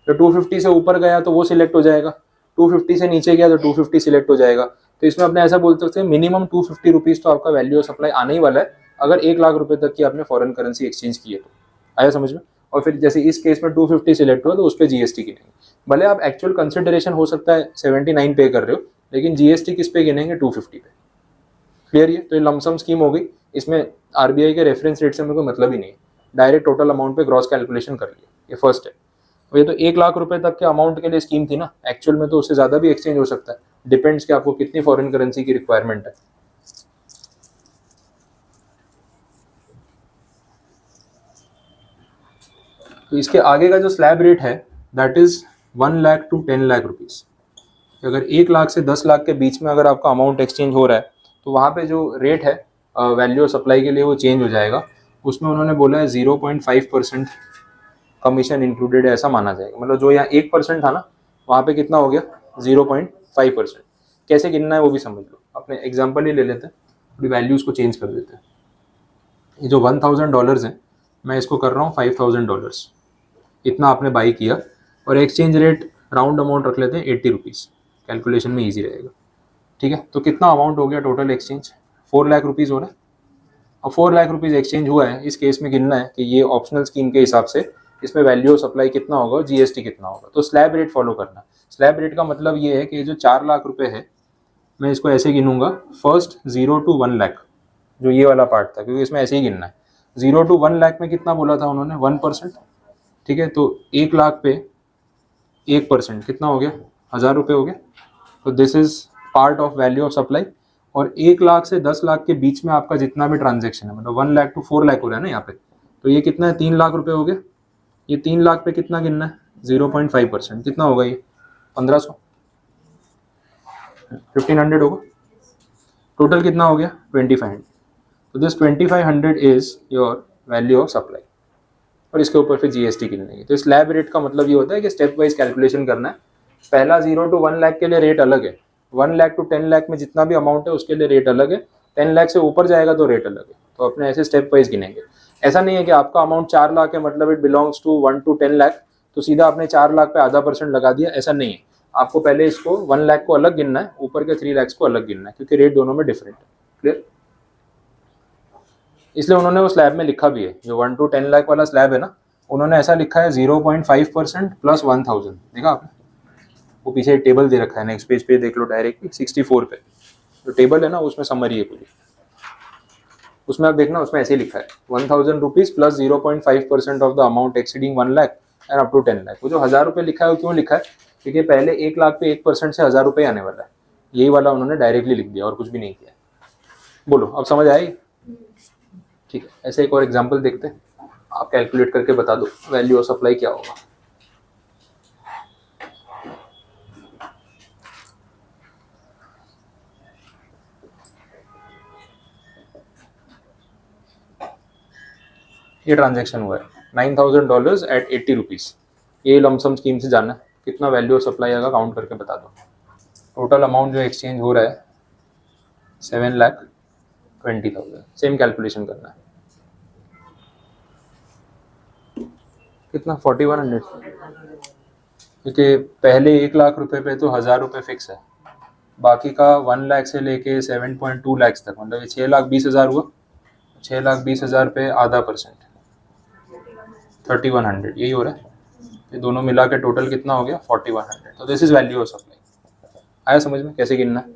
तो 250 से ऊपर गया तो वो सिलेक्ट हो जाएगा, 250 से नीचे गया तो 250 सिलेक्ट हो जाएगा। तो इसमें अपने ऐसा बोल सकते हैं मिनिमम 250 रुपीज़ तो आपका वैल्यू ऑफ सप्लाई आने ही वाला है अगर 1 लाख रुपए तक की आपने फॉरेन करेंसी एक्सचेंज की है तो। आया समझ में। और फिर जैसे इस केस में 250 सिलेक्ट हुआ तो उस पर जीएसटी गिनेंगे। भले आप एक्चुअल कंसिडरेशन हो सकता है 79 पे कर रहे हो, लेकिन जीएसटी किस पे गिनेंगे 250 पे। क्लियर? ये तो ये लमसम स्कीम हो गई। इसमें आरबीआई के रेफरेंस रेट से मेरे को मतलब ही नहीं है, डायरेक्ट टोटल अमाउंट पे ग्रॉस कैलकुलेशन कर लिया। ये फर्स्ट है। ये तो 1 लाख रुपए तक के अमाउंट के लिए स्कीम थी ना, एक्चुअल में तो उससे ज़्यादा भी एक्सचेंज हो सकता है, डिपेंड्स कि आपको कितनी फॉरेन करेंसी की रिक्वायरमेंट है। तो इसके आगे का जो स्लैब रेट है that is 1 lakh to 10 lakh rupees. अगर 1 लाख से 10 लाख के बीच में अगर आपका अमाउंट एक्सचेंज हो रहा है तो वहाँ पे जो रेट है वैल्यू ऑफ सप्लाई के लिए वो चेंज हो जाएगा। उसमें उन्होंने बोला है 0.5% कमीशन इंक्लूडेड है, ऐसा माना जाएगा। मतलब जो यहाँ 1% था ना, वहाँ पे कितना हो गया 0.5%। कैसे गिनना है वो भी समझ लो। अपने एग्जाम्पल ही ले लेते हैं, थोड़ी वैल्यूज़ को चेंज कर देते हैं। ये जो $1000 है, मैं इसको कर रहा हूँ $5000। इतना आपने बाई किया और एक्सचेंज रेट राउंड अमाउंट रख लेते हैं 80 रुपीज़, कैलकुलेशन में ईजी रहेगा। ठीक है, तो कितना अमाउंट हो गया टोटल एक्सचेंज 4 लाख रुपीज़ हो रहा है। अब 4 लाख रुपीज़ एक्सचेंज हुआ है, इस केस में गिनना है कि ये ऑप्शनल स्कीम के हिसाब से इसमें वैल्यू ऑफ सप्लाई कितना होगा और जीएसटी कितना होगा। तो स्लैब रेट फॉलो करना। स्लैब रेट का मतलब ये है कि जो 4 लाख रुपए है, मैं इसको ऐसे गिनूंगा फर्स्ट 0 to 1 लाख, जो ये वाला पार्ट था, क्योंकि इसमें ऐसे ही गिनना है। 0 to 1 लाख में कितना बोला था उन्होंने 1%। ठीक है, तो 1 लाख पे 1% कितना हो गया 1000 रुपये हो गया। तो this is part of value of supply. और 1 लाख से 10 लाख के बीच में आपका जितना भी ट्रांजेक्शन है, मतलब 1 लाख टू 4 लाख हो रहा है ना यहाँ पे, तो ये कितना है 3 लाख रुपए हो गया। ये 3 लाख पे कितना गिनना है 0.5%, कितना होगा ये 1500, 1500 होगा। टोटल कितना हो गया 2500। तो this 2500 is your value of supply, और इसके ऊपर फिर जीएसटी गिनेंगे। तो स्लैब रेट का मतलब ये होता है कि स्टेप वाइज कैलकुलेशन करना है। पहला 0 to 1 लाख के लिए रेट अलग है, 1 लाख टू 10 लाख में जितना भी अमाउंट है उसके लिए रेट अलग है, 10 लाख से ऊपर जाएगा तो रेट अलग है। तो अपने ऐसे स्टेप वाइज गिनेंगे। ऐसा नहीं है कि आपका अमाउंट 4 लाख है मतलब it belongs to 1 to 10 lakh, तो सीधा आपने 4 लाख पे आधा % लगा दिया, ऐसा नहीं है। आपको पहले इसको 1 लाख को अलग गिनना है, ऊपर के 3 लाख को अलग गिनना है, क्योंकि रेट दोनों में डिफरेंट है। क्लियर? इसलिए उन्होंने वो स्लैब में लिखा भी है, जो 1 to 10 लाख वाला स्लैब है ना, उन्होंने ऐसा लिखा है 0.5% प्लस 1000। देखा आपने? वो पीछे एक टेबल दे रखा है, नेक्स्ट पेज पे देख लो डायरेक्टली 64 पे जो टेबल है ना, उसमें समरी है पूरी। उसमें आप देखना, उसमें ऐसे ही लिखा है 1000 rupees plus 0.5% of the amount exceeding 1 lakh and up to 10 lakh. वो जो 1000 रुपये लिखा है वो क्यों लिखा है? क्योंकि पहले 1 लाख पे 1% से 1000 रुपये आने वाला है, यही वाला उन्होंने डायरेक्टली लिख दिया और कुछ भी नहीं किया। बोलो अब समझ आई? ठीक है, ऐसे एक और एग्जाम्पल देखते हैं, आप कैलकुलेट करके बता दो वैल्यू ऑफ सप्लाई क्या होगा। ये ट्रांजैक्शन हुआ है $9000 एट 80 रुपीज़। ये लमसम स्कीम से जाना है कितना वैल्यू ऑफ सप्लाई आएगा, काउंट करके बता दो। टोटल अमाउंट जो एक्सचेंज हो रहा है 7,20,000। सेम कैलकुलेशन करना है, कितना 4100, क्योंकि पहले 1 लाख रुपए पे तो 1000 रुपये फिक्स है, बाकी का 1 लाख से लेके 7.2 लाख तक, मतलब ये 6,20,000 हुआ। 6,20,000 पे आधा %, 3100, यही हो रहा है। ये दोनों मिला के टोटल कितना हो गया 4100। तो this is value of supply. आया समझ में कैसे गिनना है?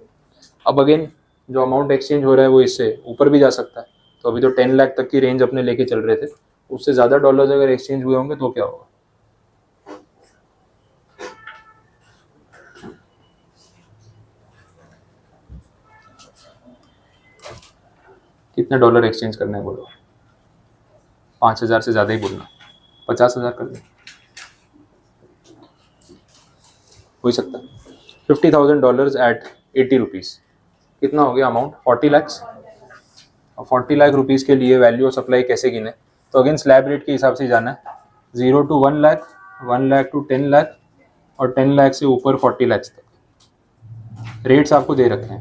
अब अगेन जो अमाउंट एक्सचेंज हो रहा है वो इससे ऊपर भी जा सकता है। तो अभी तो 10 लाख तक की रेंज अपने लेके चल रहे थे, उससे ज़्यादा डॉलर्स अगर एक्सचेंज हुए होंगे तो क्या होगा? कितने डॉलर एक्सचेंज करने हैं बोलो? 5,000 से ज़्यादा ही बोलना, 50,000 कर दें, हो ही सकता है। $50,000 एट 80 रुपीज़, कितना हो गया अमाउंट? 40 लाख। और 40 लाख रुपीज़ के लिए वैल्यू ऑफ सप्लाई कैसे गिने? तो अगेन स्लैब रेट के हिसाब से जाना है, 0 to 1 लाख, 1 लाख to 10 लाख, और 10 लाख से ऊपर 40 लाख तक रेट्स आपको दे रखे हैं।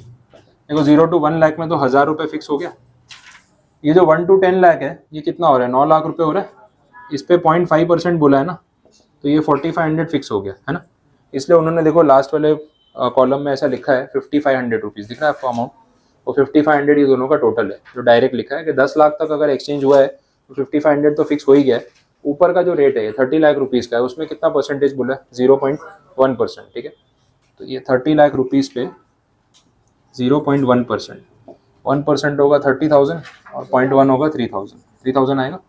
देखो 0 to 1 लाख में तो 1000 रुपये फिक्स हो गया। ये जो 1 to 10 लाख है ये कितना हो रहा है? 9 लाख रुपए हो रहा है। इस पे 0.5% बोला है ना, तो ये 4500 फिक्स हो गया है ना। इसलिए उन्होंने देखो लास्ट वाले कॉलम में ऐसा लिखा है 5500 रुपीज़, दिख रहा है आपको अमाउंट? वो 5500 ये दोनों का टोटल है, जो डायरेक्ट लिखा है कि 10 लाख तक अगर एक्सचेंज हुआ है तो 5500 तो फिक्स हो ही गया है। ऊपर का जो रेट है 30 लाख रुपीज़ का है, उसमें कितना परसेंटेज बोला है? 0.1%। ठीक है, तो ये 30 लाख रुपीज़ पे 0.1%, 1% होगा 30,000 और 0.1 होगा 3,000। 3,000 आएगा,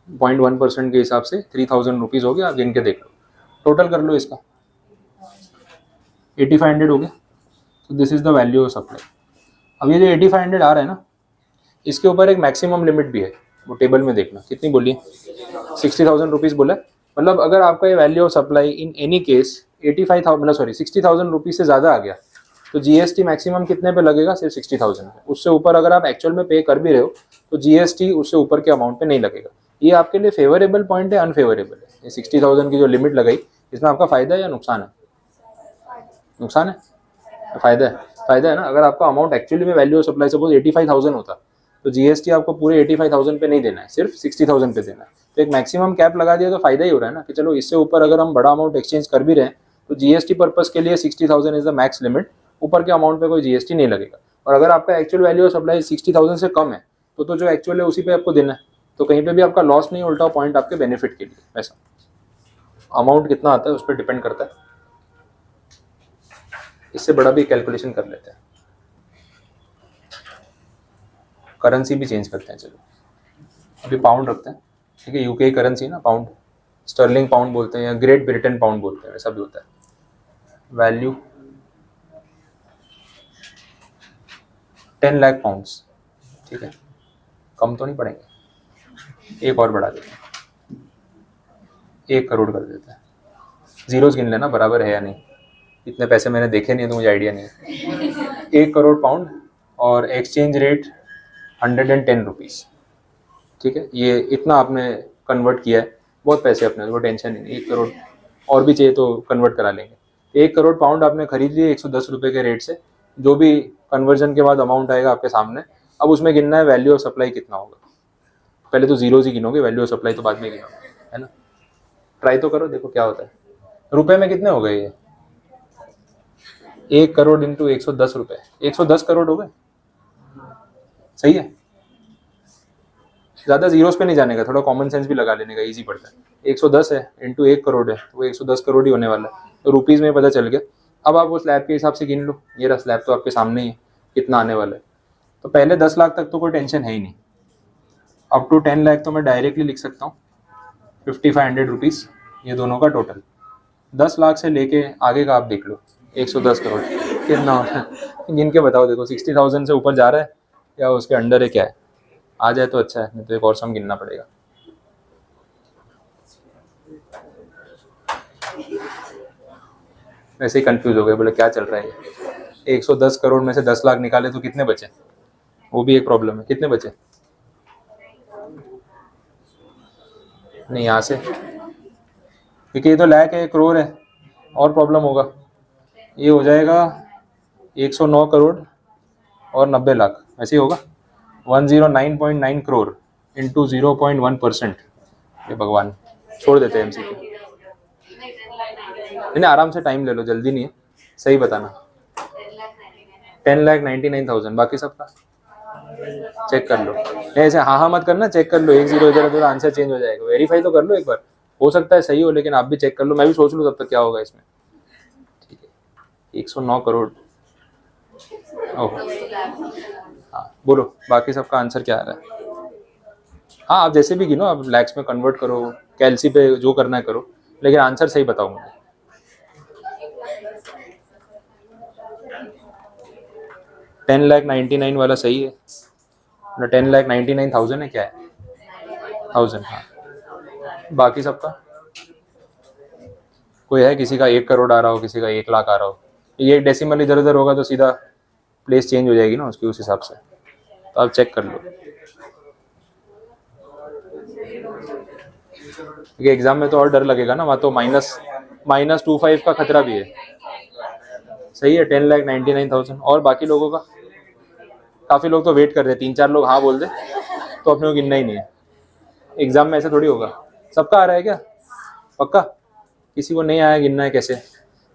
0.1% के हिसाब से 3,000 रुपीज़ हो गया। आप गिन के देख लो, टोटल कर लो इसका, 8500 हो गया। तो this is the value of supply. अब ये जो 8500 आ रहा है ना, इसके ऊपर एक मैक्सिमम लिमिट भी है, वो टेबल में देखना कितनी बोली है, 60,000 रुपीज़ बोला है। मतलब अगर आपका ये value of supply in any case 85,000 मतलब सॉरी 60,000 रुपीज़ से ज़्यादा आ गया तो जीएसटी मैक्सिमम कितने पे लगेगा? सिर्फ 60,000 पे। उससे ऊपर अगर आप एक्चुअल में पे कर भी रहे हो तो जीएसटी उससे ऊपर के अमाउंट पे नहीं लगेगा। ये आपके लिए फेवरेबल पॉइंट है, अनफेवरेबल है? ये 60,000 की जो लिमिट लगाई, इसमें आपका फ़ायदा है या नुकसान है? नुकसान है? फ़ायदा है? फ़ायदा है ना। अगर आपका अमाउंट एक्चुअली में वैल्यू ऑफ सप्लाई सपोज 85,000 होता तो जीएसटी आपको पूरे 85,000 पे नहीं देना है, सिर्फ 60,000 पे देना है। तो एक मैक्सिमम कैप लगा दिया तो फ़ायदा ही हो रहा है ना, कि चलो इससे ऊपर अगर हम बड़ा अमाउंट एक्सचेंज कर भी रहे हैं तो जीएसटी पर्पज़ के लिए 60,000 इज़ द मैक्स लिमिट, ऊपर के अमाउंट पे कोई जीएसटी नहीं लगेगा। और अगर आपका एक्चुअल वैल्यू ऑफ सप्लाई 60,000 से कम है तो जो एक्चुअल है उसी पे आपको देना है, तो कहीं पे भी आपका लॉस नहीं, उल्टा पॉइंट आपके बेनिफिट के लिए। ऐसा अमाउंट कितना आता है उस पर डिपेंड करता है। इससे बड़ा भी कैलकुलेशन कर लेते हैं, करेंसी भी चेंज करते हैं। चलो अभी पाउंड रखते हैं, ठीक है, यूके करेंसी ना पाउंड, स्टर्लिंग पाउंड बोलते हैं या ग्रेट ब्रिटेन पाउंड बोलते हैं, ऐसा भी होता है। वैल्यू 10 लाख पाउंड्स, ठीक है, कम तो नहीं पड़ेंगे, एक और बढ़ा देते हैं, 1 करोड़ कर देते हैं। जीरोस गिन लेना बराबर है या नहीं, इतने पैसे मैंने देखे नहीं तो मुझे आइडिया नहीं है। 1 करोड़ पाउंड और एक्सचेंज रेट 110 रुपीज़, ठीक है, ये इतना आपने कन्वर्ट किया है, बहुत पैसे अपने को टेंशन नहीं, 1 करोड़ और भी चाहिए तो कन्वर्ट करा लेंगे। 1 करोड़ पाउंड आपने खरीद लिए 110 रुपये के रेट से, जो भी कन्वर्जन के बाद अमाउंट आएगा आपके सामने। अब उसमें गिनना है वैल्यू ऑफ सप्लाई कितना होगा। पहले तो जीरोज ही गिनोगे, वैल्यू ऑफ सप्लाई तो बाद में गिनोगे, है ना। ट्राई तो करो, देखो क्या होता है। रुपए में कितने हो गए ये? 1 करोड़ इंटू 110 रुपये, 110 करोड़ हो गए, सही है। ज़्यादा जीरोस पे नहीं जाने का, थोड़ा कॉमन सेंस भी लगा लेने का, इजी पड़ता है। 110 है इंटू 1 करोड़ है, वो 110 करोड़ ही होने वाला है, तो रुपीज़ में पता चल गया। अब आप वो स्लैब के हिसाब से गिन लो, ये रहा स्लैब तो आपके सामने ही है कितना आने वाला है। तो पहले 10 लाख तक तो कोई टेंशन है ही नहीं, अप टू 10 लाख तो मैं डायरेक्टली लिख सकता हूँ 5500 रुपीज़, ये दोनों का टोटल। 10 लाख से लेके आगे का आप देख लो, 110 करोड़ कितना होता है, गिन के बताओ। देखो 60,000 से ऊपर जा रहा है या उसके अंडर है, क्या है, आ जाए तो अच्छा है, नहीं तो एक और सम गिनना पड़ेगा। वैसे ही कंफ्यूज हो गए, बोले क्या चल रहा है। 110 करोड़ में से 10 लाख निकाले तो कितने बचे, वो भी एक प्रॉब्लम है, कितने बचे, नहीं यहाँ से, क्योंकि ये तो लाख है, करोड़ है, और प्रॉब्लम होगा। ये हो जाएगा 109 करोड़ और 90 लाख, ऐसे ही होगा। 109.9 करोड़ इंटू 0.1%। ये भगवान, छोड़ देते हैं एमसीक्यू, नहीं आराम से टाइम ले लो, जल्दी नहीं है, सही बताना। 10,99,000, बाकी सबका चेक कर लो, ऐसे हाँ मत करना, चेक कर लो, 1 0 इधर उधर आंसर चेंज हो जाएगा, वेरीफाई तो कर लो एक बार, हो सकता है सही हो, लेकिन आप भी चेक कर लो, मैं भी सोच लूँ तब तक क्या होगा इसमें। ठीक है, 109 करोड़, ओह हाँ बोलो बाकी सबका आंसर क्या आ रहा है। हाँ आप जैसे भी गिनो, आप लैक्स में कन्वर्ट करो, कैलसी पे जो करना है करो, लेकिन आंसर सही बताओ मुझे। 10,99,000 वाला सही है ना, 10,99,000 है, क्या है 1000, हाँ। बाकी सबका कोई है, किसी का 1 करोड़ आ रहा हो, किसी का 1 लाख आ रहा हो, ये एक डेसिमल इधर उधर होगा तो सीधा प्लेस चेंज हो जाएगी ना उसकी, उस हिसाब से, तो आप चेक कर लो। क्योंकि एग्जाम में तो और डर लगेगा ना, वहाँ तो -25 का खतरा भी है। सही है, 10,99,000। और बाकी लोगों का, काफ़ी लोग तो वेट कर रहे हैं, 3-4 लोग हाँ बोल दे तो अपने को गिनना ही नहीं है। एग्जाम में ऐसा थोड़ी होगा, सबका आ रहा है क्या, पक्का, किसी को नहीं आया गिनना है कैसे।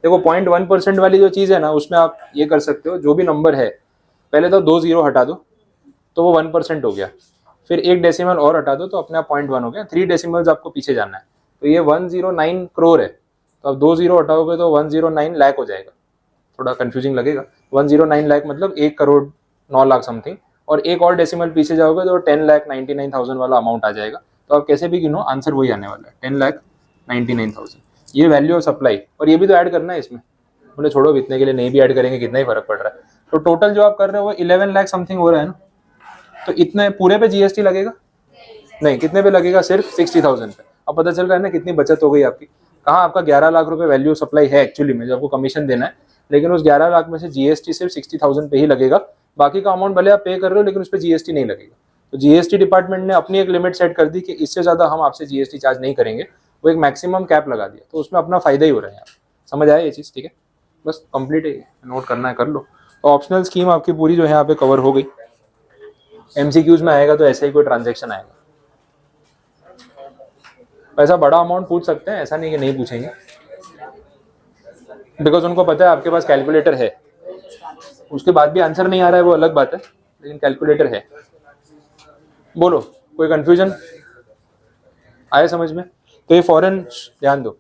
देखो 0.1% वाली जो चीज़ है ना, उसमें आप ये कर सकते हो, जो भी नंबर है पहले तो 2 0 हटा दो तो वो 1% हो गया, फिर 1 डेसिमल और हटा दो तो अपने आप 0.1 हो गया, 3 डेसिमल्स आपको पीछे जाना है। तो ये 109 करोड़ है, तो अब 2 0 हटाओगे तो 109 लाख हो जाएगा, थोड़ा कंफ्यूजिंग लगेगा। 109 लाख मतलब 1 करोड़ 9 लाख समथिंग, और एक और डेसिमल पीछे जाओगे तो 10,99,000 वाला अमाउंट आ जाएगा। तो आप कैसे भी गिनो, आंसर वही आने वाला है, 10,99,000। ये वैल्यू ऑफ सप्लाई, और ये भी तो ऐड करना है इसमें, बोले छोड़ो इतने के लिए नहीं भी ऐड करेंगे कितना ही फर्क पड़ रहा है। तो टोटल जो आप कर रहे हो वो 11 लाख समथिंग हो रहा है ना, तो इतने पूरे पे जीएसटी लगेगा नहीं, कितने पे लगेगा, सिर्फ 60,000 पे। अब पता चल रहा है ना कितनी बचत हो गई आपकी। कहाँ आपका 11 लाख रुपए वैल्यू सप्लाई है एक्चुअली में, जो आपको कमीशन देना है, लेकिन उस 11 लाख में से जीएसटी सिर्फ 60,000 पे ही लगेगा, बाकी का अमाउंट भले आप पे कर रहे हो लेकिन उस पर जीएसटी नहीं लगेगा। तो जीएसटी डिपार्टमेंट ने अपनी एक लिमिट सेट कर दी कि इससे ज्यादा हम आपसे जीएसटी चार्ज नहीं करेंगे, वो एक मैक्सिमम कैप लगा दिया, तो उसमें अपना फायदा ही हो रहा है। समझ आया ये चीज़, ठीक है, बस कंप्लीट है, नोट करना है कर लो। तो ऑप्शनल स्कीम आपकी पूरी जो है यहाँ पे कवर हो गई। एमसीक्यूज में आएगा तो ऐसा ही कोई ट्रांजेक्शन आएगा, पैसा बड़ा अमाउंट पूछ सकते हैं, ऐसा नहीं कि नहीं पूछेंगे, बिकॉज उनको पता है आपके पास कैलकुलेटर है। उसके बाद भी आंसर नहीं आ रहा है वो अलग बात है, लेकिन कैलकुलेटर है। बोलो कोई कंफ्यूजन आया समझ में। तो ये फॉरेन, ध्यान दो,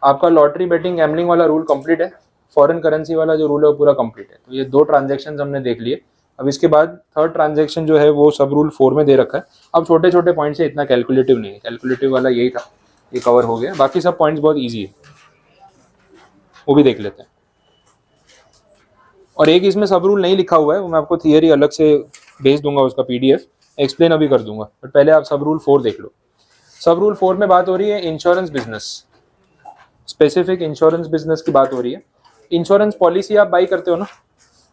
आपका लॉटरी बेटिंग गैम्बलिंग वाला रूल कंप्लीट है, फॉरेन करेंसी वाला जो रूल है वो पूरा कंप्लीट है। तो ये 2 ट्रांजेक्शन हमने देख लिए। अब इसके बाद 3rd ट्रांजेक्शन जो है वो सब रूल 4 में दे रखा है। अब छोटे छोटे पॉइंट्स है, इतना कैलकुलेटिव नहीं है, कैलकुलेटिव वाला यही था, ये कवर हो गया। बाकी सब पॉइंट्स बहुत ईजी है, वो भी देख लेते हैं। और एक इसमें सब रूल नहीं लिखा हुआ है, वो मैं आपको थियरी अलग से भेज दूंगा, उसका PDF एक्सप्लेन अभी कर दूंगा, बट पहले आप सब रूल 4 देख लो। सब रूल 4 में बात हो रही है insurance business, specific insurance business की बात हो रही है। इंश्योरेंस पॉलिसी आप बाई करते हो ना,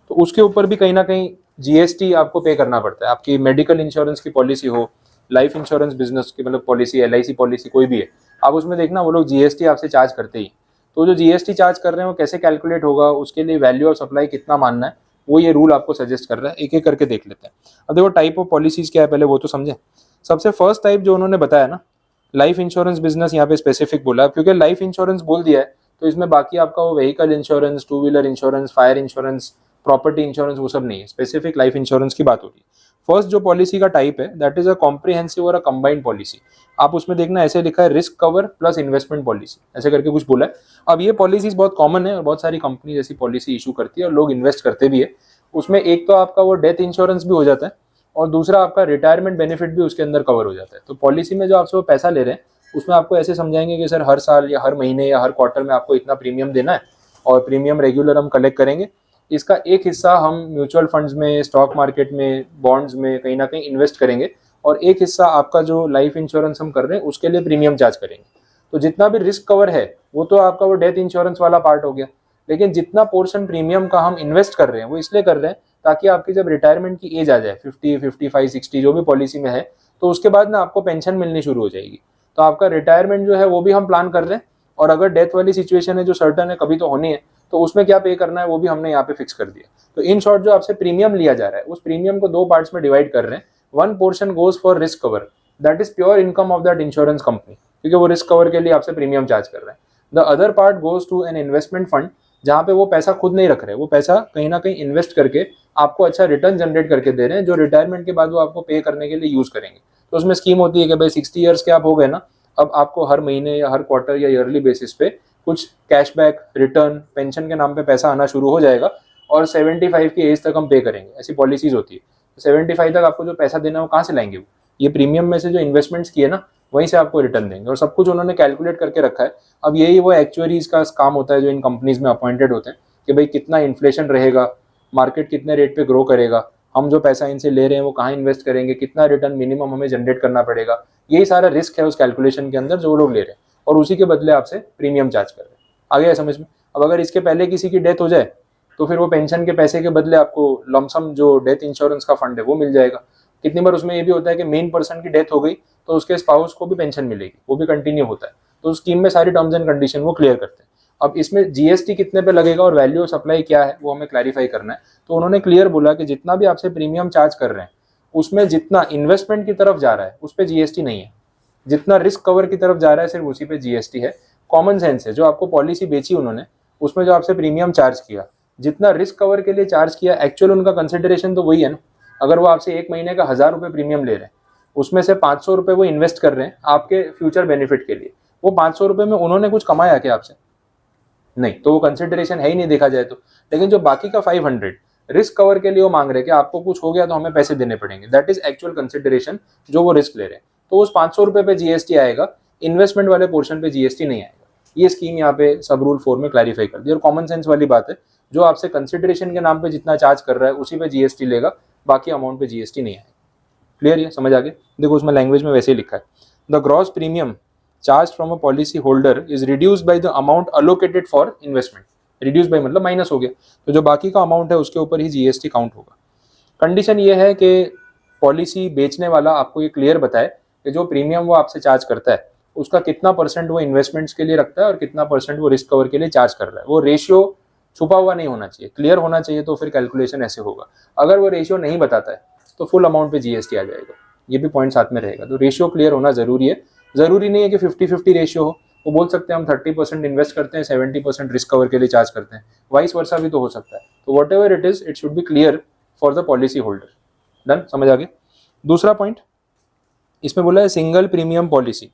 तो उसके ऊपर भी कहीं ना कहीं जीएसटी आपको पे करना पड़ता है। आपकी मेडिकल इंश्योरेंस की पॉलिसी हो, लाइफ इंश्योरेंस बिजनेस की मतलब पॉलिसी, LIC पॉलिसी कोई भी है, आप उसमें देखना वो लोग जीएसटी आपसे चार्ज करते ही। तो जो जीएसटी चार्ज कर रहे हैं वो कैसे कैलकुलेट होगा, उसके लिए वैल्यू ऑफ सप्लाई कितना मानना है, वो ये रूल आपको सजेस्ट कर रहा है। एक एक करके देख लेते हैं। अब देखो टाइप ऑफ पॉलिसीज क्या है पहले वो तो समझे। सबसे फर्स्ट टाइप जो उन्होंने बताया ना, लाइफ इंश्योरेंस बिजनेस, यहाँ पे स्पेसिफिक बोला, क्योंकि लाइफ इंश्योरेंस बोल दिया है तो इसमें बाकी आपका वो vehicle insurance, two wheeler insurance, fire insurance, property insurance वो सब नहीं है, स्पेसिफिक लाइफ इंश्योरेंस की बात हो रही है। फर्स्ट जो पॉलिसी का टाइप है दैट इज अ कॉम्प्रिहेंसिव और अ कंबाइंड पॉलिसी। आप उसमें देखना ऐसे लिखा है risk cover plus investment policy, ऐसे करके कुछ बोला है। अब ये पॉलिसीज बहुत कॉमन है और बहुत सारी कंपनी जैसी पॉलिसी इशू करती है और लोग इन्वेस्ट करते भी है। उसमें एक तो आपका वो डेथ इंश्योरेंस भी हो जाता है और दूसरा आपका रिटायरमेंट बेनिफिट भी उसके अंदर कवर हो जाता है। तो पॉलिसी में जो आपसे वो पैसा ले रहे हैं उसमें आपको ऐसे समझाएंगे कि सर हर साल या हर महीने या हर क्वार्टर में आपको इतना प्रीमियम देना है और प्रीमियम रेगुलर हम कलेक्ट करेंगे। इसका एक हिस्सा हम म्यूचुअल फंड्स में, स्टॉक मार्केट में, बॉन्ड्स में कहीं ना कहीं इन्वेस्ट करेंगे और एक हिस्सा आपका जो लाइफ इंश्योरेंस हम कर रहे हैं उसके लिए प्रीमियम चार्ज करेंगे। तो जितना भी रिस्क कवर है वो तो आपका वो डेथ इंश्योरेंस वाला पार्ट हो गया, लेकिन जितना पोर्शन प्रीमियम का हम इन्वेस्ट कर रहे हैं वो इसलिए कर रहे हैं ताकि आपकी जब रिटायरमेंट की एज आ जाए 50, 55, 60 जो भी पॉलिसी में है, तो उसके बाद ना आपको पेंशन मिलनी शुरू हो जाएगी। तो आपका रिटायरमेंट जो है वो भी हम प्लान कर रहे हैं और अगर डेथ वाली सिचुएशन है जो सर्टन है, कभी तो होनी है, तो उसमें क्या पे करना है वो भी हमने यहाँ पे फिक्स कर दिया। तो इन शॉर्ट जो आपसे प्रीमियम लिया जा रहा है उस प्रीमियम को दो पार्ट्स में डिवाइड कर रहे हैं। One portion goes for risk cover, that is pure income of that insurance company, क्योंकि वो रिस्क कवर के लिए आपसे प्रीमियम चार्ज कर रहे हैं। The other part goes to an investment fund, जहाँ पे वो पैसा खुद नहीं रख रहे, वो पैसा कहीं ना कहीं इन्वेस्ट करके आपको अच्छा रिटर्न जनरेट करके दे रहे हैं, जो रिटायरमेंट के बाद वो आपको पे करने के लिए यूज करेंगे। तो उसमें स्कीम होती है कि भाई 60 ईयर्स के आप हो गए ना, अब आपको हर महीने या हर क्वार्टर या ईयरली बेसिस पे कुछ कैशबैक, रिटर्न, पेंशन के नाम पे पैसा आना शुरू हो जाएगा और 75 की एज तक हम पे करेंगे, ऐसी पॉलिसीज होती है। 75 तक आपको जो पैसा देना है वो कहाँ से लाएंगे? वो ये प्रीमियम में से जो इन्वेस्टमेंट्स किए ना वहीं से आपको रिटर्न देंगे और सब कुछ उन्होंने कैलकुलेट करके रखा है। अब यही वो एक्चुअरीज का काम होता है जो इन कंपनीज में अपॉइंटेड होते हैं कि भाई कितना इन्फ्लेशन रहेगा, मार्केट कितने रेट पे ग्रो करेगा, हम जो पैसा इनसे ले रहे हैं वो कहाँ इन्वेस्ट करेंगे, कितना रिटर्न मिनिमम हमें जनरेट करना पड़ेगा, यही सारा रिस्क है उस कैलकुलेशन के अंदर जो वो लोग ले रहे हैं और उसी के बदले आपसे प्रीमियम चार्ज कर रहे हैं। आ गया समझ में? अब अगर इसके पहले किसी की डेथ हो जाए तो फिर वो पेंशन के पैसे के बदले आपको लमसम जो डेथ इंश्योरेंस का फंड है वो मिल जाएगा। कितनी बार उसमें ये भी होता है कि मेन पर्सन की डेथ हो गई तो उसके स्पाउस को भी पेंशन मिलेगी, वो भी कंटिन्यू होता है। तो स्कीम में सारी टर्म्स एंड कंडीशन वो क्लियर करते हैं। अब इसमें जीएसटी कितने पे लगेगा और वैल्यू सप्लाई क्या है वो हमें क्लैरिफाई करना है। तो उन्होंने क्लियर बोला कि जितना भी आपसे प्रीमियम चार्ज कर रहे हैं उसमें जितना इन्वेस्टमेंट की तरफ जा रहा है उस पर जीएसटी नहीं है, जितना रिस्क कवर की तरफ जा रहा है सिर्फ उसी पे जीएसटी है। कॉमन सेंस है, जो आपको पॉलिसी बेची उन्होंने उसमें जो आपसे प्रीमियम चार्ज किया, जितना रिस्क कवर के लिए चार्ज किया, एक्चुअल उनका कंसिडरेशन तो वही है ना। अगर वो आपसे एक महीने का 1000 रुपये प्रीमियम ले रहे हैं उसमें से 500 रुपये वो इन्वेस्ट कर रहे हैं आपके फ्यूचर बेनिफिट के लिए, वो 500 रुपये में उन्होंने कुछ कमाया क्या आपसे? नहीं, तो वो कंसिडरेशन है ही नहीं देखा जाए तो। लेकिन जो बाकी का 500 रिस्क कवर के लिए वो मांग रहे हैं कि आपको कुछ हो गया तो हमें पैसे देने पड़ेंगे, दैट इज एक्चुअल कंसिडरेशन जो वो रिस्क ले रहे हैं। तो उस 500 रुपये पे जीएसटी आएगा, इन्वेस्टमेंट वाले पोर्शन पे जीएसटी नहीं आएगा। ये स्कीम यहाँ पे सब रूल 4 में क्लैरिफाई कर दी और कॉमन सेंस वाली बात है, जो आपसे कंसिडरेशन के नाम पे जितना चार्ज कर रहा है उसी पे जीएसटी लेगा, बाकी अमाउंट पे जीएसटी नहीं आएगा। क्लियर? है, समझ आ गया? देखो उसमें लैंग्वेज में वैसे ही लिखा है, the gross premium charge from a policy holder is reduced by the amount allocated for investment. Reduce by मतलब माइनस हो गया, तो जो बाकी का अमाउंट है उसके ऊपर ही जीएसटी काउंट होगा। कंडीशन ये है कि पॉलिसी बेचने वाला आपको ये क्लियर बताए कि जो प्रीमियम वो आपसे चार्ज करता है उसका कितना परसेंट वो इन्वेस्टमेंट्स के लिए रखता है और कितना परसेंट वो रिस्क कवर के लिए चार्ज कर रहा है। वो रेशियो छुपा हुआ नहीं होना चाहिए, क्लियर होना चाहिए, तो फिर कैलकुलेशन ऐसे होगा। अगर वो रेशियो नहीं बताता है तो फुल अमाउंट पे जीएसटी आ जाएगा, ये भी पॉइंट साथ में रहेगा। तो रेशियो क्लियर होना जरूरी है। जरूरी नहीं है कि 50-50 रेशियो हो, वो बोल सकते हैं हम 30% इन्वेस्ट करते हैं, 70% रिस्क कवर के लिए चार्ज करते हैं, वाइस वर्सा भी तो हो सकता है। तो what ever it is, it should be clear for the policy holder. Done? समझ आ गया? दूसरा पॉइंट इसमें बोला है single premium policy.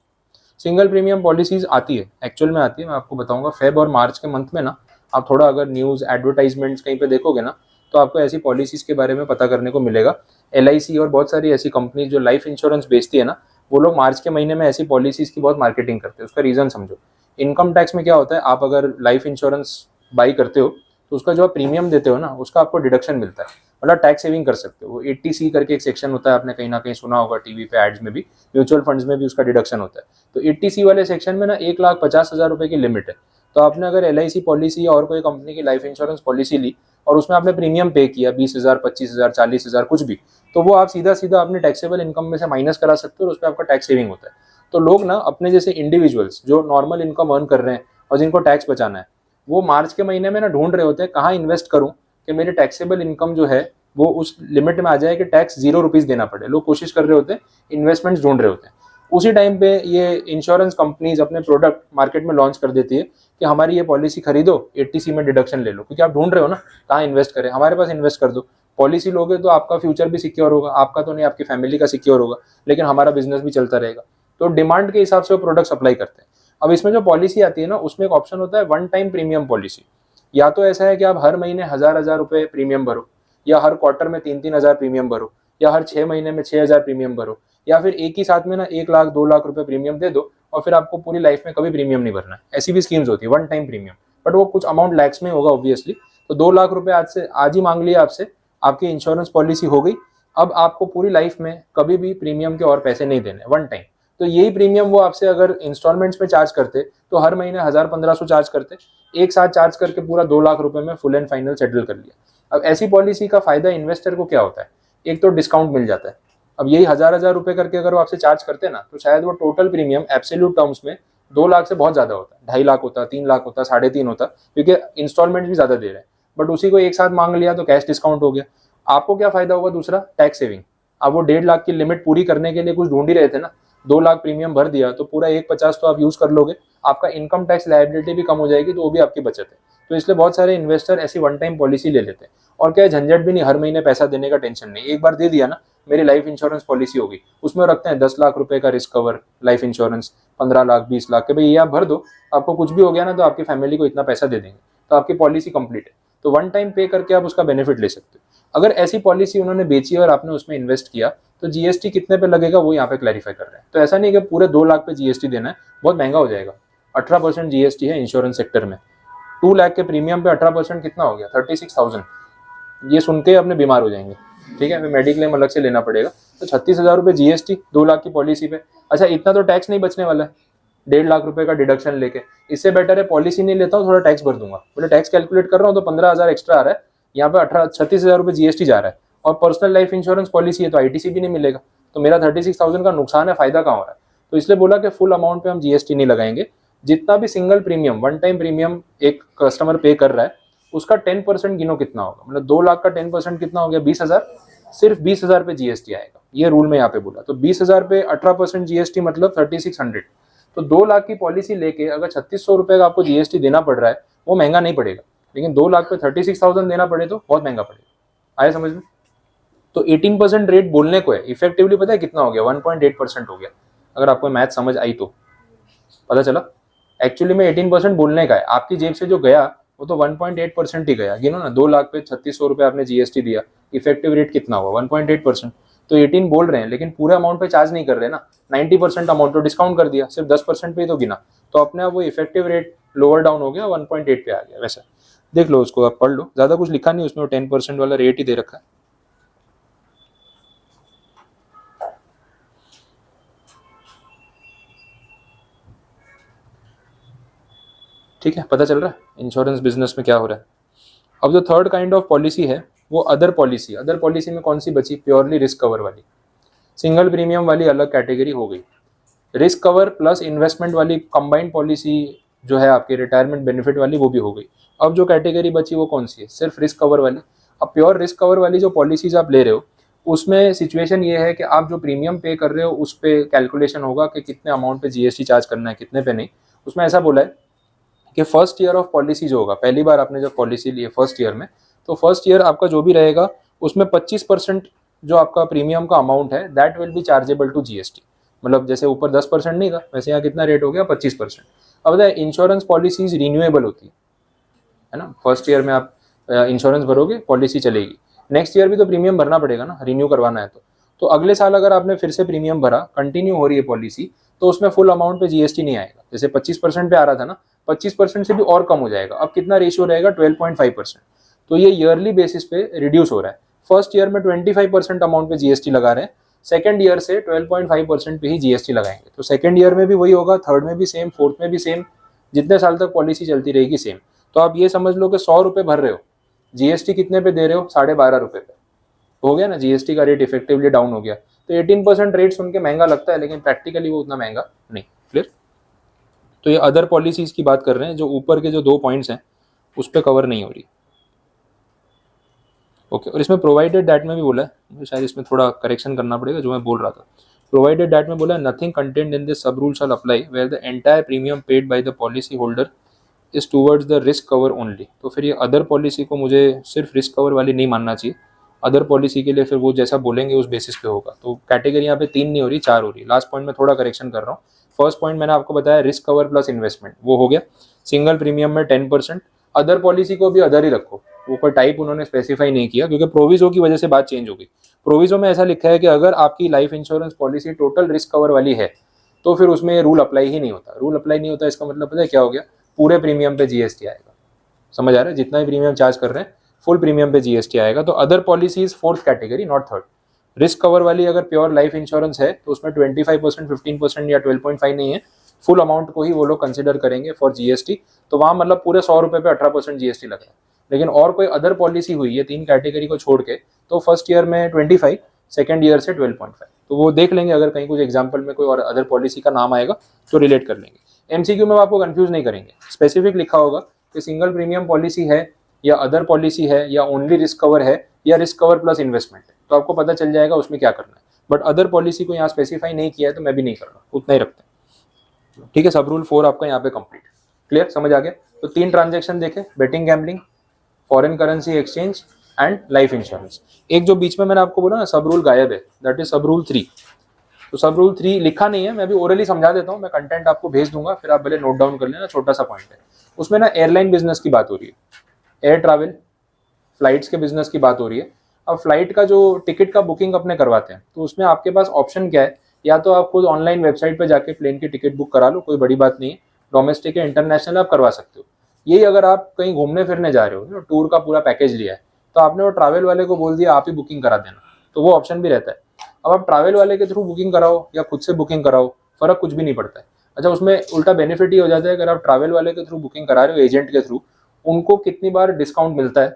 Single premium policies आती है, एक्चुअल में आती है, मैं आपको बताऊंगा। फेब और मार्च के मंथ में ना आप थोड़ा अगर न्यूज़ एडवर्टाइजमेंट्स कहीं पे देखोगे ना तो आपको ऐसी पॉलिसीज के बारे में पता करने को मिलेगा। LIC और बहुत सारी ऐसी कंपनी जो लाइफ इंश्योरेंस बेचती है ना, वो लोग मार्च के महीने में ऐसी पॉलिसीज की बहुत मार्केटिंग करते हैं। उसका रीज़न समझो। इनकम टैक्स में क्या होता है, आप अगर लाइफ इंश्योरेंस बाई करते हो तो उसका जो आप प्रीमियम देते हो ना उसका आपको डिडक्शन मिलता है, मतलब टैक्स सेविंग कर सकते हो। वो 80C करके एक सेक्शन होता है, आपने कहीं ना कहीं सुना होगा टीवी पे एड्स में भी, म्यूचुअल फंड्स में भी उसका डिडक्शन होता है। तो 80C वाले सेक्शन में ना 1,50,000 रुपये की लिमिट है। तो आपने अगर LIC पॉलिसी या और कोई कंपनी की लाइफ इंश्योरेंस पॉलिसी ली और उसमें आपने प्रीमियम पे किया 20,000, 25,000, 40,000 कुछ भी, तो वो आप सीधा सीधा अपने टैक्सेबल इनकम में से माइनस करा सकते हो और उस पर आपका टैक्स सेविंग होता है। तो लोग ना अपने जैसे इंडिविजुअल्स जो नॉर्मल इनकम अर्न कर रहे हैं और जिनको टैक्स बचाना है, वो मार्च के महीने में ना ढूंढ रहे होते हैं कहाँ इन्वेस्ट करूँ कि मेरी टैक्सेबल इनकम जो है वो उस लिमिट में आ जाए कि टैक्स 0 रुपीज़ देना पड़े। लोग कोशिश कर रहे होते हैं, इन्वेस्टमेंट्स ढूंढ रहे होते हैं। उसी टाइम पे ये इंश्योरेंस कंपनीज अपने प्रोडक्ट मार्केट में लॉन्च कर देती है कि हमारी ये पॉलिसी खरीदो, 80C में डिडक्शन ले लो, क्योंकि आप ढूंढ रहे हो ना कहाँ इन्वेस्ट करें, हमारे पास इन्वेस्ट कर दो। पॉलिसी लोगे तो आपका फ्यूचर भी सिक्योर होगा, आपका तो नहीं, आपकी फैमिली का सिक्योर होगा, लेकिन हमारा बिजनेस भी चलता रहेगा। तो डिमांड के हिसाब से वो प्रोडक्ट सप्लाई करते हैं। अब इसमें जो पॉलिसी आती है ना, उसमें एक ऑप्शन होता है वन टाइम प्रीमियम पॉलिसी। या तो ऐसा है कि आप हर महीने 1000 रुपए प्रीमियम भरो, या हर क्वार्टर में 3-3 हजार प्रीमियम भरो, या हर 6 महीने में 6000 प्रीमियम भरो, या फिर एक ही साथ में ना 1 लाख 2 लाख रुपए प्रीमियम दे दो और फिर आपको पूरी लाइफ में कभी प्रीमियम नहीं भरना है। ऐसी भी स्कीम्स होती है वन टाइम प्रीमियम, बट वो कुछ अमाउंट लैक्स में होगा ऑब्वियसली। तो 2 लाख रुपए आज ही मांग लिया आपसे, आपकी इंश्योरेंस पॉलिसी हो गई। अब आपको पूरी लाइफ में कभी भी प्रीमियम के और पैसे नहीं देने, वन टाइम। तो यही प्रीमियम वो आपसे अगर इंस्टॉलमेंट्स में चार्ज करते तो हर महीने 1000-1500 चार्ज करते, एक साथ चार्ज करके पूरा 2 लाख रुपए में फुल एंड फाइनल सेटल कर लिया। अब ऐसी पॉलिसी का फायदा इन्वेस्टर को क्या होता है, एक तो डिस्काउंट मिल जाता है। अब यही 1000 रुपए करके अगर वो आपसे चार्ज करते ना, तो शायद वो टोटल प्रीमियम एब्सोल्यूट टर्म्स में 2 लाख से बहुत ज्यादा होता है, 2.5 लाख होता, 3 लाख होता, 3.5 होता, क्योंकि इंस्टॉलमेंट भी ज्यादा दे रहे हैं। बट उसी को एक साथ मांग लिया तो कैश डिस्काउंट हो गया। आपको क्या फायदा होगा, दूसरा टैक्स सेविंग। अब वो 1.5 लाख की लिमिट पूरी करने के लिए कुछ ढूंढ ही रहे थे ना, 2 लाख प्रीमियम भर दिया तो पूरा 1.50 तो आप यूज कर लोगे, आपका इनकम टैक्स लायबिलिटी भी कम हो जाएगी, तो वो भी आपकी बचत है। तो इसलिए बहुत सारे इन्वेस्टर ऐसी वन टाइम पॉलिसी ले लेते हैं। और क्या झंझट भी नहीं, हर महीने पैसा देने का टेंशन नहीं, एक बार दे दिया ना, मेरी लाइफ इंश्योरेंस पॉलिसी होगी, उसमें रखते हैं 10 लाख रुपए का risk cover, life insurance 15 lakh 20 lakh के, भाई ये आप भर दो, आपको कुछ भी हो गया ना तो आपकी फैमिली को इतना पैसा दे देंगे, तो आपकी पॉलिसी कंप्लीट है। तो वन टाइम पे करके आप उसका बेनिफिट ले सकते हो। अगर ऐसी पॉलिसी उन्होंने बेची और आपने उसमें इन्वेस्ट किया तो जीएसटी कितने पे लगेगा वो यहाँ पे क्लैरिफाई कर रहे हैं। तो ऐसा नहीं कि पूरे 2 लाख पे जीएसटी देना है, बहुत महंगा हो जाएगा। 18% जीएसटी है इंश्योरेंस सेक्टर में। 2 लाख के प्रीमियम पे 18% कितना हो गया, 36,000। ये सुन के अपने बीमार हो जाएंगे, ठीक है, मेडिक्लेम अलग से लेना पड़ेगा। तो 36,000 रुपये जीएसटी 2 लाख की पॉलिसी पे। अच्छा, इतना तो टैक्स नहीं बचने वाला है, 1.5 लाख रुपए का डिडक्शन लेके। इससे बेटर है पॉलिसी नहीं लेता हूँ, थोड़ा टैक्स भर दूंगा। बोले टैक्स कैलकुलेट कर रहा हूँ तो 15,000 एक्स्ट्रा आ रहा है, यहाँ पे 36,000 रुपये जीएसटी जा रहा है, और पर्सनल लाइफ इंश्योरेंस पॉलिसी है तो आईटीसी भी नहीं मिलेगा, तो मेरा 36,000 का नुकसान है, फायदा कहाँ हो रहा है। तो इसलिए बोला कि फुल अमाउंट पे हम जीएसटी नहीं लगाएंगे। जितना भी single premium, one time premium एक कस्टमर पे कर रहा है, उसका 10% गिनो कितना होगा, मतलब 2 लाख का 10% कितना हो गया, 20,000। सिर्फ 20,000 पे जीएसटी आएगा, ये रूल में यहाँ पे बोला। तो 20,000 पे 18% जीएसटी मतलब 3600। तो 2 लाख की पॉलिसी लेके अगर 3600 रुपए का आपको जीएसटी देना पड़ रहा है, वो महंगा नहीं पड़ेगा। लेकिन 2 लाख पे 36,000 देना पड़े तो बहुत महंगा पड़ेगा। आया समझ में। तो 18% रेट बोलने को है, इफेक्टिवली पता है कितना हो गया, 1.8% हो गया। अगर आपको मैथ समझ आई तो पता चला, एक्चुअली में 18% बोलने का है, आपकी जेब से जो गया वो तो 1.8% ही गया। गिनो ना, 2 लाख पे 3600 रुपये आपने जीएसटी दिया, इफेक्टिव रेट कितना हुआ, 1.8%। तो 18 बोल रहे हैं लेकिन पूरे अमाउंट पे चार्ज नहीं कर रहे ना, 90% अमाउंट तो डिस्काउंट कर दिया, सिर्फ 10% पे ही तो गिना, तो अपने आप वो इफेक्टिव रेट लोअर डाउन हो गया, 1.8 पे आ गया। वैसा देख लो, उसको आप पढ़ लो, ज्यादा कुछ लिखा नहीं उसमें, 10% वाला रेट ही दे रखा है। ठीक है, पता चल रहा है इंश्योरेंस बिजनेस में क्या हो रहा है। अब जो थर्ड काइंड ऑफ पॉलिसी है वो अदर पॉलिसी। अदर पॉलिसी में कौन सी बची, प्योरली रिस्क कवर वाली, सिंगल प्रीमियम वाली अलग कैटेगरी हो गई। रिस्क कवर प्लस इन्वेस्टमेंट वाली कंबाइंड पॉलिसी जो है आपकी रिटायरमेंट बेनिफिट वाली, वो भी हो गई। अब जो कैटेगरी बची वो कौन सी है, सिर्फ रिस्क कवर वाली। अब प्योर रिस्क कवर वाली जो पॉलिसीज आप ले रहे हो, उसमें सिचुएशन ये है कि आप जो प्रीमियम पे कर रहे हो उस पर कैलकुलेशन होगा कि कितने अमाउंट पे जीएसटी चार्ज करना है, कितने पे नहीं। उसमें ऐसा बोला है कि फर्स्ट ईयर ऑफ पॉलिसी जो होगा, पहली बार आपने जब पॉलिसी ली है फर्स्ट ईयर में, तो फर्स्ट ईयर आपका जो भी रहेगा उसमें 25% जो आपका प्रीमियम का अमाउंट है that will be chargeable to GST. मतलब जैसे ऊपर 10% नहीं था, वैसे यहाँ कितना रेट हो गया, 25%। अब बताए, इंश्योरेंस पॉलिसीज रिन्यूएबल होती है ना, फर्स्ट ईयर में आप इंश्योरेंस भरोगे, पॉलिसी चलेगी, नेक्स्ट ईयर भी तो प्रीमियम भरना पड़ेगा ना, रिन्यू करवाना है तो अगले साल अगर आपने फिर से प्रीमियम भरा, कंटिन्यू हो रही है पॉलिसी, तो उसमें फुल अमाउंट पे जीएसटी नहीं आएगा। जैसे 25% पे आ रहा था ना, 25% से भी और कम हो जाएगा। अब कितना रेशियो रहेगा, 12.5%। तो ये ईयरली बेसिस पे रिड्यूस हो रहा है। फर्स्ट ईयर में 25% अमाउंट पे जीएसटी लगा रहे हैं, सेकंड ईयर से 12.5% पे ही जीएसटी लगाएंगे। तो सेकंड ईयर में भी वही होगा, थर्ड में भी सेम, फोर्थ में भी सेम, जितने साल तक पॉलिसी चलती रहेगी सेम। तो आप ये समझ लो कि 100 रुपये भर रहे हो, जीएसटी कितने पे दे रहे हो, 12.5 रुपये पे हो गया ना, जीएसटी का रेट इफेक्टिवली डाउन हो गया। तो 18% रेट सुन के महंगा लगता है, लेकिन प्रैक्टिकली वो उतना महंगा नहीं। क्लियर। तो ये अदर पॉलिसीज की बात कर रहे हैं, जो ऊपर के जो 2 पॉइंट्स हैं उस पर कवर नहीं हो रही। ओके, और इसमें प्रोवाइडेड दैट में भी बोला है, मुझे शायद इसमें थोड़ा करेक्शन करना पड़ेगा जो मैं बोल रहा था। प्रोवाइडेड दैट में बोला nothing contained in this sub rule shall apply where the entire premium paid by the policy holder is towards the risk cover only. तो फिर ये अदर पॉलिसी को मुझे सिर्फ रिस्क कवर वाली नहीं मानना चाहिए, अदर पॉलिसी के लिए फिर वो जैसा बोलेंगे उस बेसिस पे होगा। तो कैटेगरी यहाँ पे 3 नहीं हो रही, 4 हो रही। लास्ट पॉइंट में थोड़ा करेक्शन कर रहा हूँ। फर्स्ट पॉइंट मैंने आपको बताया रिस्क कवर प्लस इन्वेस्टमेंट, वो हो गया। सिंगल प्रीमियम में 10%, अदर पॉलिसी को भी अदर ही रखो, वो कोई टाइप उन्होंने स्पेसिफाई नहीं किया क्योंकि प्रोविजो की वजह से बात चेंज हो गई। प्रोविजो में ऐसा लिखा है कि अगर आपकी life insurance policy total risk cover वाली है तो फिर उसमें ये रूल अप्लाई ही नहीं होता। रूल अप्लाई नहीं होता इसका मतलब पता है क्या हो गया, पूरे प्रीमियम पे जीएसटी आएगा। समझ आ रहा है, जितना भी प्रीमियम चार्ज कर रहे हैं फुल प्रीमियम पे जीएसटी आएगा। तो other policy is fourth category, not third. Risk cover वाली अगर प्योर लाइफ इंश्योरेंस है तो उसमें 25%, 15% या 12.5 नहीं है, फुल अमाउंट को ही वो लोग कंसिडर करेंगे फॉर जीएसटी। तो वहाँ मतलब पूरे 100 रुपये पे 18% जीएसटी लग रहा है। लेकिन और कोई अदर पॉलिसी हुई है 3 कैटेगरी को छोड़ के तो फर्स्ट ईयर में 25, सेकेंड ईयर से 12.5। तो वो देख लेंगे, अगर कहीं कुछ एग्जाम्पल में कोई और अदर पॉलिसी का नाम आएगा तो रिलेट कर लेंगे। एमसीक्यू में आपको कंफ्यूज नहीं करेंगे, स्पेसिफिक लिखा होगा कि सिंगल प्रीमियम पॉलिसी है या अदर पॉलिसी है या ओनली रिस्क कवर है या रिस्क कवर प्लस इन्वेस्टमेंट, तो आपको पता चल जाएगा उसमें क्या करना है। बट अदर पॉलिसी को यहाँ स्पेसिफाई नहीं किया है तो मैं भी नहीं कर रहा, उतना ही रखते हैं। ठीक है, सब रूल 4 आपका यहाँ पे कंप्लीट, क्लियर, समझ आ गया। तो 3 ट्रांजेक्शन देखे, betting, gambling, foreign currency exchange and life insurance. एक जो बीच में मैंने आपको बोला ना सब रूल गायब है, दैट इज सब रूल 3। तो सब रूल 3 लिखा नहीं है, मैं अभी ओरली समझा देता हूँ, मैं कंटेंट आपको भेज दूंगा, फिर आप पहले नोट डाउन कर लेना, छोटा सा पॉइंट है। उसमें ना एयरलाइन बिजनेस की बात हो रही है, एयर ट्रैवल फ्लाइट्स के बिजनेस की बात हो रही है। अब फ्लाइट का जो टिकट का बुकिंग अपने करवाते हैं तो उसमें आपके पास ऑप्शन क्या है, या तो आप खुद ऑनलाइन वेबसाइट पे जाके प्लेन की टिकट बुक करा लो, कोई बड़ी बात नहीं है, डोमेस्टिक या इंटरनेशनल आप करवा सकते हो। यही अगर आप कहीं घूमने फिरने जा रहे हो, टूर का पूरा पैकेज लिया है, तो आपने वो ट्रैवल वाले को बोल दिया आप ही बुकिंग करा देना, तो वो ऑप्शन भी रहता है। अब आप ट्रैवल वाले के थ्रू बुकिंग कराओ या खुद से बुकिंग कराओ, फर्क कुछ भी नहीं पड़ता है। अच्छा, उसमें उल्टा बेनिफिट ही हो जाता है, अगर आप ट्रैवल वाले के थ्रू बुकिंग करा रहे हो एजेंट के थ्रू, उनको कितनी बार डिस्काउंट मिलता है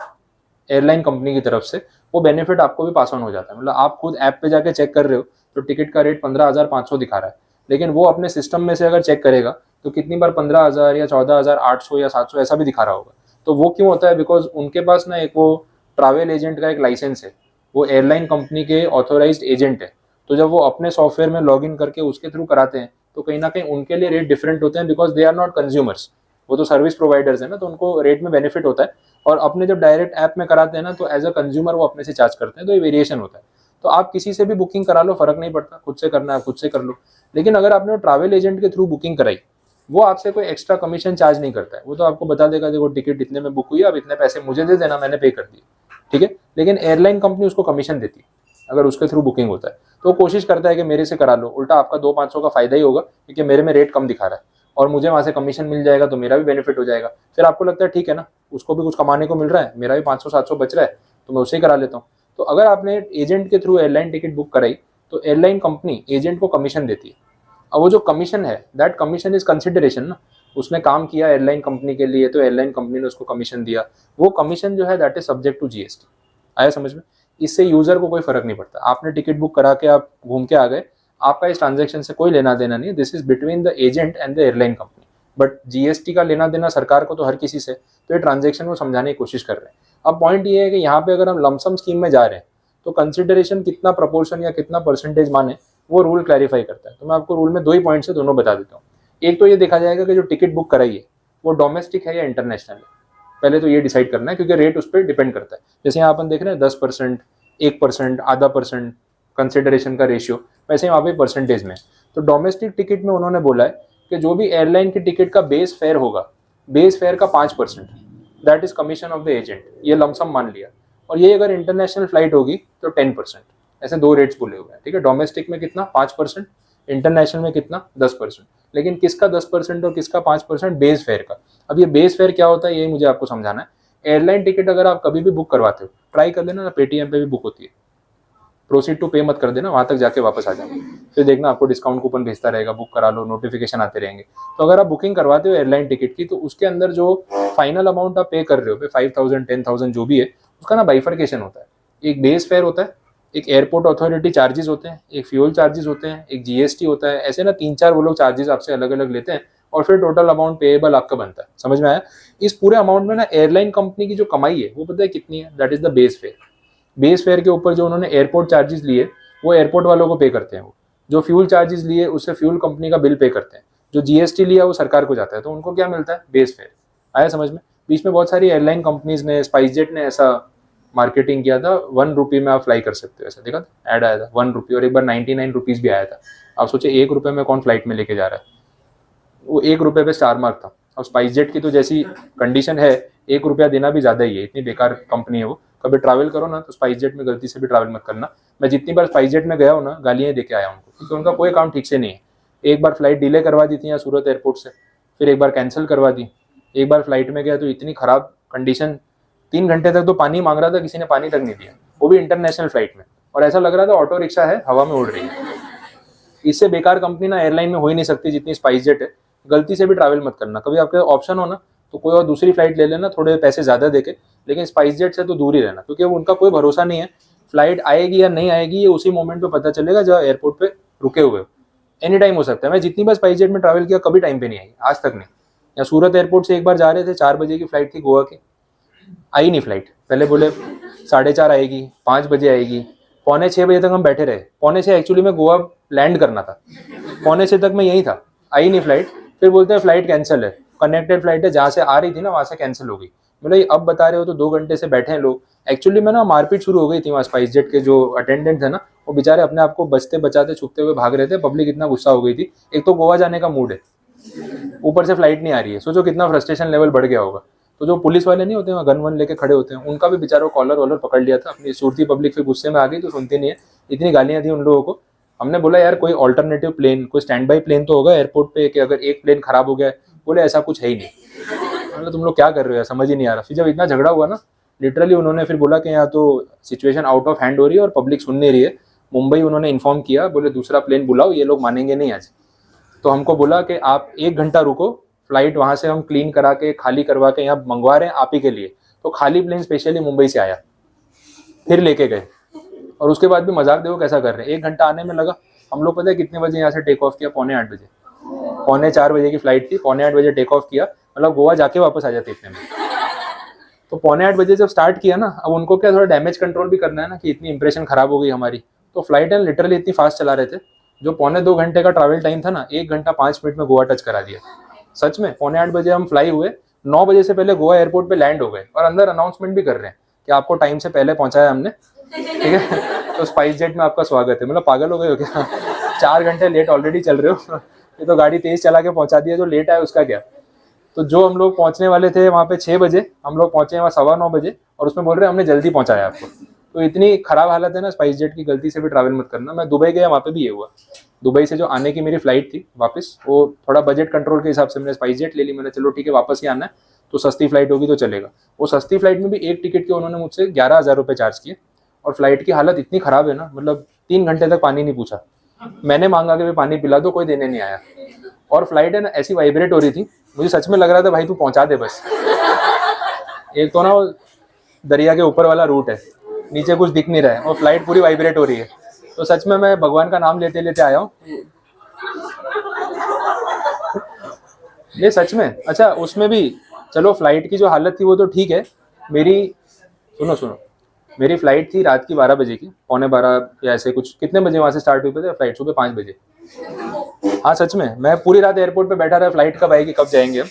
एयरलाइन कंपनी की तरफ से, वो बेनिफिट आपको भी पास ऑन हो जाता है। मतलब आप खुद ऐप पे जाके चेक कर रहे हो तो टिकट का रेट 15,500 दिखा रहा है, लेकिन वो अपने सिस्टम में से अगर चेक करेगा तो कितनी बार 15,000 या 14,800 या 700 ऐसा भी दिखा रहा होगा। तो वो क्यों होता है, बिकॉज उनके पास ना एक वो ट्रैवल एजेंट का एक लाइसेंस है, वो एयरलाइन कंपनी के ऑथोराइज्ड एजेंट है। तो जब वो अपने सॉफ्टवेयर में लॉग इन करके उसके थ्रू कराते हैं तो कहीं ना कहीं उनके लिए रेट डिफरेंट होते हैं, because they are not consumers, वो तो सर्विस प्रोवाइडर्स है ना, तो उनको रेट में बेनिफिट होता है। और अपने जब डायरेक्ट ऐप में कराते हैं ना तो एज अ कंज्यूमर वो अपने से चार्ज करते हैं, तो ये वेरिएशन होता है। तो आप किसी से भी बुकिंग करा लो, फर्क नहीं पड़ता, खुद से करना है खुद से कर लो। लेकिन अगर आपने ट्रैवल एजेंट के थ्रू बुकिंग कराई, वो आपसे कोई एक्स्ट्रा कमीशन चार्ज नहीं करता है, वो तो आपको बता देगा देखो टिकट इतने में बुक हुई, अब इतने पैसे मुझे दे देना, मैंने पे कर दिए, ठीक है। लेकिन एयरलाइन कंपनी उसको कमीशन देती है अगर उसके थ्रू बुकिंग होता है, तो वो कोशिश करता है कि मेरे से करा लो, उल्टा आपका 200-500 का फायदा ही होगा क्योंकि मेरे में रेट कम दिखा रहा है और मुझे वहाँ से कमीशन मिल जाएगा तो मेरा भी बेनिफिट हो जाएगा। फिर आपको लगता है ठीक है ना, उसको भी कुछ कमाने को मिल रहा है, मेरा भी 500-700 बच रहा है, तो मैं उसे ही करा लेता हूँ। तो अगर आपने एजेंट के थ्रू एयरलाइन टिकट बुक कराई तो एयरलाइन कंपनी एजेंट को कमीशन देती है। अब वो जो कमीशन है, दैट कमीशन इज कंसिडरेशन ना, उसने काम किया एयरलाइन कंपनी के लिए तो एयरलाइन कंपनी ने उसको कमीशन दिया, वो कमीशन जो है that is subject to GST. आया समझ में? इससे यूजर को कोई फर्क नहीं पड़ता, आपने टिकट बुक करा के आप घूम के आ गए, आपका इस ट्रांजेक्शन से कोई लेना देना नहीं, this is between the agent and the airline company. But GST का लेना देना सरकार को तो हर किसी से, तो ये ट्रांजेक्शन को समझाने की कोशिश कर रहे हैं। अब पॉइंट ये है कि यहाँ पे अगर हम लमसम स्कीम में जा रहे हैं तो कंसिडरेशन कितना प्रपोर्शन या कितना परसेंटेज माने, वो रूल क्लैरिफाई करता है। तो मैं आपको रूल में 2 ही पॉइंट से दोनों बता देता हूँ। एक तो ये देखा जाएगा कि जो टिकट बुक कराई है वो डोमेस्टिक है या इंटरनेशनल है, पहले तो ये डिसाइड करना है क्योंकि रेट उस पर डिपेंड करता है। जैसे यहाँ अपन देख रहे हैं 10%, 1%, आधा परसेंट कंसिडरेशन का रेशियो, वैसे वहाँ पे परसेंटेज में। तो डोमेस्टिक टिकट में उन्होंने बोला है कि जो भी एयरलाइन की टिकट का बेस फेयर होगा, बेस फेयर का 5% that is commission of the agent, ये लमसम मान लिया। और ये अगर इंटरनेशनल फ्लाइट होगी तो 10%, ऐसे 2 रेट्स बोले हुए हैं, ठीक है। डोमेस्टिक में कितना 5%, इंटरनेशनल में कितना 10%। लेकिन किसका 10% और किसका 5%? बेस फेयर का। अब ये बेस फेयर क्या होता है ये मुझे आपको समझाना है। एयरलाइन टिकट अगर आप कभी भी बुक करवाते हो, ट्राई कर लेना ना, पेटीएम पे भी बुक होती है, प्रोसीड टू पे मत कर देना, वहां तक जाके वापस आ जाएंगे, फिर देखना आपको डिस्काउंट कूपन भेजता रहेगा, बुक करा लो, नोटिफिकेशन आते रहेंगे। तो अगर आप बुकिंग करवाते हो एयरलाइन टिकट की तो उसके अंदर जो फाइनल अमाउंट आप पे कर रहे हो, 5,000, 10,000 जो भी है, उसका ना बाइफर्केशन होता है। एक बेस फेयर होता है, एक एयरपोर्ट अथॉरिटी चार्जेस होते हैं, एक फ्यूल चार्जेस होते हैं, एक जीएसटी होता है, ऐसे ना 3-4 वो लोग चार्जेस आपसे अलग अलग लेते हैं और फिर टोटल अमाउंट पेएबल आपका बनता है। समझ में आया? इस पूरे अमाउंट में ना एयरलाइन कंपनी की जो कमाई है वो पता है कितनी है? That is the base fare. Base fare के ऊपर जो उन्होंने एयरपोर्ट चार्जेस लिए वो एयरपोर्ट वालों को पे करते हैं वो, जो फ्यूल चार्जेस लिए उससे फ्यूल कंपनी का बिल पे करते हैं, जो जीएसटी लिया वो सरकार को जाता है, तो उनको क्या मिलता है? Base fare. आया समझ में? बीच में बहुत सारी एयरलाइन कंपनीज ने, स्पाइसजेट ने ऐसा मार्केटिंग किया था, 1 रुपये में आप फ्लाई कर सकते हो, ऐसा देखा था, ऐड आया था 1 रुपये, और एक बार 99 रुपीज़ भी आया था। आप सोचे 1 रुपये में कौन फ्लाइट में लेके जा रहा है? वो 1 रुपये पे स्टार मार्क था। अब स्पाइसजेट की तो जैसी कंडीशन है, 1 रुपया देना भी ज़्यादा ही है, इतनी बेकार कंपनी है वो। कभी ट्रैवल करो ना तो स्पाइसजेट में गलती से भी ट्रैवल मत करना। मैं जितनी बार स्पाइसजेट में गया हूँ ना, गालियाँ दे के आया उनको, क्योंकि उनका कोई काम ठीक से नहीं है। एक बार फ्लाइट डिले करवा दी थी यहाँ सूरत एयरपोर्ट से, फिर एक बार कैंसिल करवा दी। एक बार फ्लाइट में गया तो इतनी ख़राब कंडीशन, 3 घंटे तक तो पानी मांग रहा था, किसी ने पानी तक नहीं दिया, वो भी इंटरनेशनल फ्लाइट में, और ऐसा लग रहा था ऑटो रिक्शा है, हवा में उड़ रही है। इससे बेकार कंपनी ना एयरलाइन में हो ही नहीं सकती जितनी स्पाइसजेट है। गलती से भी ट्रैवल मत करना। कभी आपके ऑप्शन हो ना तो कोई और दूसरी फ्लाइट ले लेना, थोड़े पैसे ज़्यादा देके, लेकिन स्पाइसजेट से तो दूर ही रहना, क्योंकि उनका कोई भरोसा नहीं है। फ्लाइट आएगी या नहीं आएगी ये उसी मोमेंट पे पता चलेगा जब एयरपोर्ट पे रुके हुए हो। एनी टाइम हो सकता है। मैं जितनी बार स्पाइसजेट में ट्रैवल किया कभी टाइम पे नहीं आई, आज तक नहीं। या सूरत एयरपोर्ट से एक बार जा रहे थे, 4 बजे की फ्लाइट थी गोवा की, आई नहीं फ्लाइट। पहले बोले 4:30 आएगी, 5 बजे आएगी, 5:45 बजे तक हम बैठे रहे। 5:45 एक्चुअली में गोवा लैंड करना था, 5:45 तक मैं यहीं था, आई नहीं फ्लाइट। फिर बोलते हैं फ्लाइट कैंसिल है, कनेक्टेड फ्लाइट है, जहाँ से आ रही थी ना वहाँ से कैंसिल हो गई। बोले अब बता रहे हो तो 2 घंटे से बैठे हैं लोग। एक्चुअली में ना मारपीट शुरू हो गई थी वहाँ, स्पाइसजेट के जो अटेंडेंट थे ना, वो बेचारे अपने आप को बचते बचाते छुपते हुए भाग रहे थे। पब्लिक इतना गुस्सा हो गई थी, एक तो गोवा जाने का मूड है, ऊपर से फ्लाइट नहीं आ रही है, सोचो कितना फ्रस्ट्रेशन लेवल बढ़ गया होगा। तो जो पुलिस वाले नहीं होते हैं गन वन लेके खड़े होते हैं, उनका भी बेचारों कॉलर वॉलर पकड़ लिया था। अपनी सूरती पब्लिक फिर गुस्से में आ गई तो सुनती नहीं है, इतनी गालियाँ दी उन लोगों को। हमने बोला यार कोई ऑल्टरनेटिव प्लेन, कोई स्टैंड बाई प्लेन तो होगा एयरपोर्ट पे कि अगर एक प्लेन खराब हो गया। बोले ऐसा कुछ है ही नहीं। मतलब तुम लोग क्या कर रहे हो यार, समझ ही नहीं आ रहा। फिर जब इतना झगड़ा हुआ ना, लिटरली उन्होंने फिर बोला कि यहाँ तो सिचुएशन आउट ऑफ हैंड हो रही है और पब्लिक सुन नहीं रही है। मुंबई उन्होंने इन्फॉर्म किया, बोले दूसरा प्लेन बुलाओ, ये लोग मानेंगे नहीं आज। तो हमको बोला कि आप 1 घंटा रुको, फ्लाइट वहाँ से हम क्लीन करा के खाली करवा के यहाँ मंगवा रहे हैं आप ही के लिए। तो खाली प्लेन स्पेशली मुंबई से आया, फिर लेके गए, और उसके बाद भी मजाक देखो कैसा कर रहे हैं। 1 घंटा आने में लगा। हम लोग पता है कितने बजे यहाँ से टेक ऑफ किया? 7:45 बजे, 7:45 बजे की फ्लाइट थी, 7:45 बजे टेक ऑफ किया, मतलब गोवा जाके वापस आ जाते इतने में। तो 7:45 बजे जब स्टार्ट किया ना, अब उनको क्या थोड़ा डैमेज कंट्रोल भी करना है ना, कि इतनी इंप्रेशन खराब हो गई हमारी। तो फ्लाइट है लिटरली इतनी फास्ट चला रहे थे, जो 2.25 घंटे का ट्रैवल टाइम था ना, 1 घंटा 5 मिनट में गोवा टच करा दिया। सच में 7:45 बजे हम फ्लाई हुए, 9 बजे से पहले गोवा एयरपोर्ट पे लैंड हो गए, और अंदर अनाउंसमेंट भी कर रहे हैं कि आपको टाइम से पहले पहुंचाया हमने, ठीक है, तो स्पाइसजेट में आपका स्वागत है। मतलब पागल हो गए हो क्या? 4 घंटे लेट ऑलरेडी चल रहे हो, ये तो गाड़ी तेज चला के पहुंचा दिया, जो लेट आया उसका क्या। तो जो हम लोग पहुंचने वाले थे वहाँ पे 6 बजे, हम लोग पहुंचे वहाँ 9:15 बजे, और उसमें बोल रहे हैं हमने जल्दी पहुंचाया आपको। तो इतनी खराब हालत है ना स्पाइसजेट की, गलती से भी ट्रैवल मत करना। मैं दुबई गया, वहाँ पे भी ये हुआ। दुबई से जो आने की मेरी फ्लाइट थी वापस, वो थोड़ा बजट कंट्रोल के हिसाब से मैंने स्पाइसजेट ले ली। मैंने चलो ठीक है वापस ही आना है तो सस्ती फ्लाइट होगी तो चलेगा। वो सस्ती फ्लाइट में भी एक टिकट के उन्होंने मुझसे 11,000 रुपये चार्ज किए, और फ्लाइट की हालत इतनी खराब है ना, मतलब 3 घंटे तक पानी नहीं पूछा। मैंने मांगा कि भाई पानी पिला दो, कोई देने नहीं आया। और फ्लाइट है ना ऐसी वाइब्रेट हो रही थी, मुझे सच में लग रहा था भाई तू पहुंचा दे बस। एक तो ना वो दरिया के ऊपर वाला रूट है, नीचे कुछ दिख नहीं रहा है, और फ्लाइट पूरी वाइब्रेट हो रही है। तो सच में मैं भगवान का नाम लेते लेते आया हूँ ये सच में। अच्छा उसमें भी चलो फ्लाइट की जो हालत थी वो तो ठीक है। मेरी सुनो, मेरी फ्लाइट थी रात की 12 बजे की, 11:15 या ऐसे कुछ। कितने बजे वहाँ से स्टार्ट हुई थे फ्लाइट? सुबह 5 बजे। हाँ सच में, मैं पूरी रात एयरपोर्ट पे बैठा रहा, फ्लाइट कब आएगी, कब जाएंगे हम।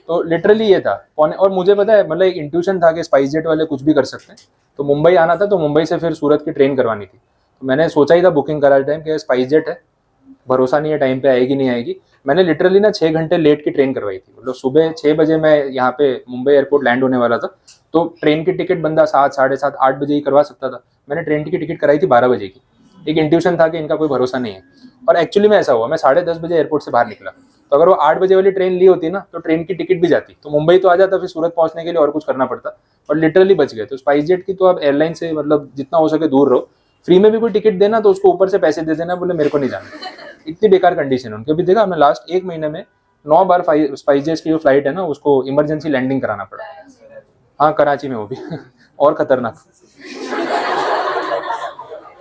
तो लिटरली ये था। और मुझे पता है, मतलब एक इंट्यूशन था कि स्पाइसजेट वाले कुछ भी कर सकते हैं। तो मुंबई आना था, तो मुंबई से फिर सूरत की ट्रेन करवानी थी। तो मैंने सोचा ही था बुकिंग करा टाइम कि स्पाइसजेट है, भरोसा नहीं है टाइम पे आएगी नहीं आएगी। मैंने लिटरली ना 6 घंटे लेट की ट्रेन करवाई थी। मतलब सुबह 6 बजे मैं यहाँ पे मुंबई एयरपोर्ट लैंड होने वाला था, तो ट्रेन की टिकट बंदा 7, 7:30, 8 बजे ही करवा सकता था। मैंने ट्रेन की टिकट कराई थी 12 बजे की। एक इंट्यूशन था कि इनका कोई भरोसा नहीं है, और एक्चुअली में ऐसा हुआ। मैं 10:30 बजे एयरपोर्ट से बाहर निकला, तो अगर वो 8 बजे वाली ट्रेन ली होती ना, तो ट्रेन की टिकट भी जाती, तो मुंबई तो आ जाता, फिर सूरत पहुंचने के लिए और कुछ करना पड़ता, और लिटरली बच गए। तो स्पाइसजेट की तो आप एयरलाइन से मतलब जितना हो सके दूर रहो। फ्री में भी कोई टिकट देना तो उसको ऊपर से पैसे दे देना, बोले मेरे को नहीं जाना। इतनी बेकार कंडीशन है उनकी। अभी देखा हमने लास्ट 1 महीने में 9 बार स्पाइसजेट की जो फ्लाइट है ना, उसको इमरजेंसी लैंडिंग कराना पड़ा। हाँ कराची में, वो भी और खतरनाक।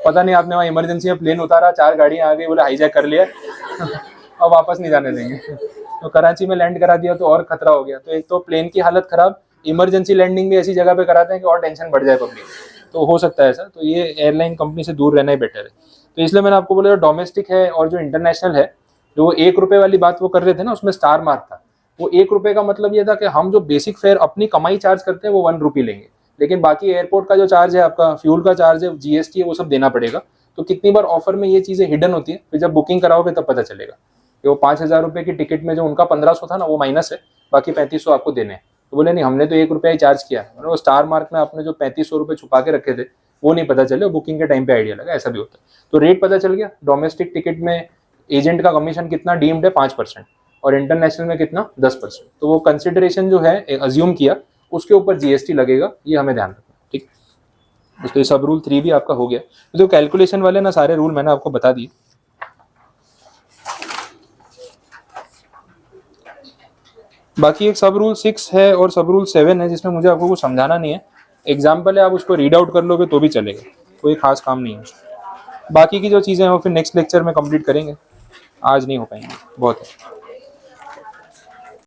पता नहीं आपने वहाँ इमरजेंसी में प्लेन उतारा, 4 गाड़ियाँ आ गई, बोले हाईजैक कर लिया और वापस नहीं जाने देंगे। तो कराची में लैंड करा दिया तो और खतरा हो गया। तो एक तो प्लेन की हालत खराब, इमरजेंसी लैंडिंग भी ऐसी जगह पे कराते हैं कि और टेंशन बढ़ जाए पब्लिक। तो हो सकता है ऐसा। तो ये एयरलाइन कंपनी से दूर रहना ही बेटर है। तो इसलिए मैंने आपको बोला डोमेस्टिक है और जो इंटरनेशनल है, जो 1 रुपये वाली बात वो कर रहे थे ना, उसमें स्टार मार्क था। वो 1 रुपये का मतलब ये था कि हम जो बेसिक फेयर अपनी कमाई चार्ज करते हैं वो 1 रुपी लेंगे, लेकिन बाकी एयरपोर्ट का जो चार्ज है, आपका फ्यूल का चार्ज है, जीएसटी है, वो सब देना पड़ेगा। तो कितनी बार ऑफर में ये चीज़ें हिडन होती है, फिर जब बुकिंग कराओगे तब पता चलेगा कि वो 5,000 रुपये की टिकट में जो उनका 1,500 था ना, वो माइनस है, बाकी 3,500 आपको देने हैं। तो बोले नहीं, हमने तो 1 रुपया ही चार्ज किया है। वो स्टार मार्क में आपने जो 3,500 रुपये छुपा के रखे थे वो नहीं पता चले, बुकिंग के टाइम पे आइडिया लगा, ऐसा भी होता है। तो रेट पता चल गया, डोमेस्टिक टिकट में एजेंट का कमीशन कितना डीम्ड है 5% और इंटरनेशनल में कितना 10%। तो वो कंसिडरेशन जो है अज्यूम किया, उसके ऊपर जीएसटी लगेगा, ये हमें ध्यान रखना, ठीक। तो ये सब रूल 3 भी आपका हो गया। तो जो कैलकुलेशन वाले ना सारे रूल मैंने आपको बता दिए। बाकी एक सब रूल 6 है और सब रूल 7 है, जिसमें मुझे आपको कुछ समझाना नहीं है, एग्जाम्पल है, आप उसको रीड आउट कर लोगे तो भी चलेगा, कोई खास काम नहीं है। बाकी की जो चीज़ें हैं वो फिर नेक्स्ट लेक्चर में कंप्लीट करेंगे, आज नहीं हो पाएंगे, बहुत है।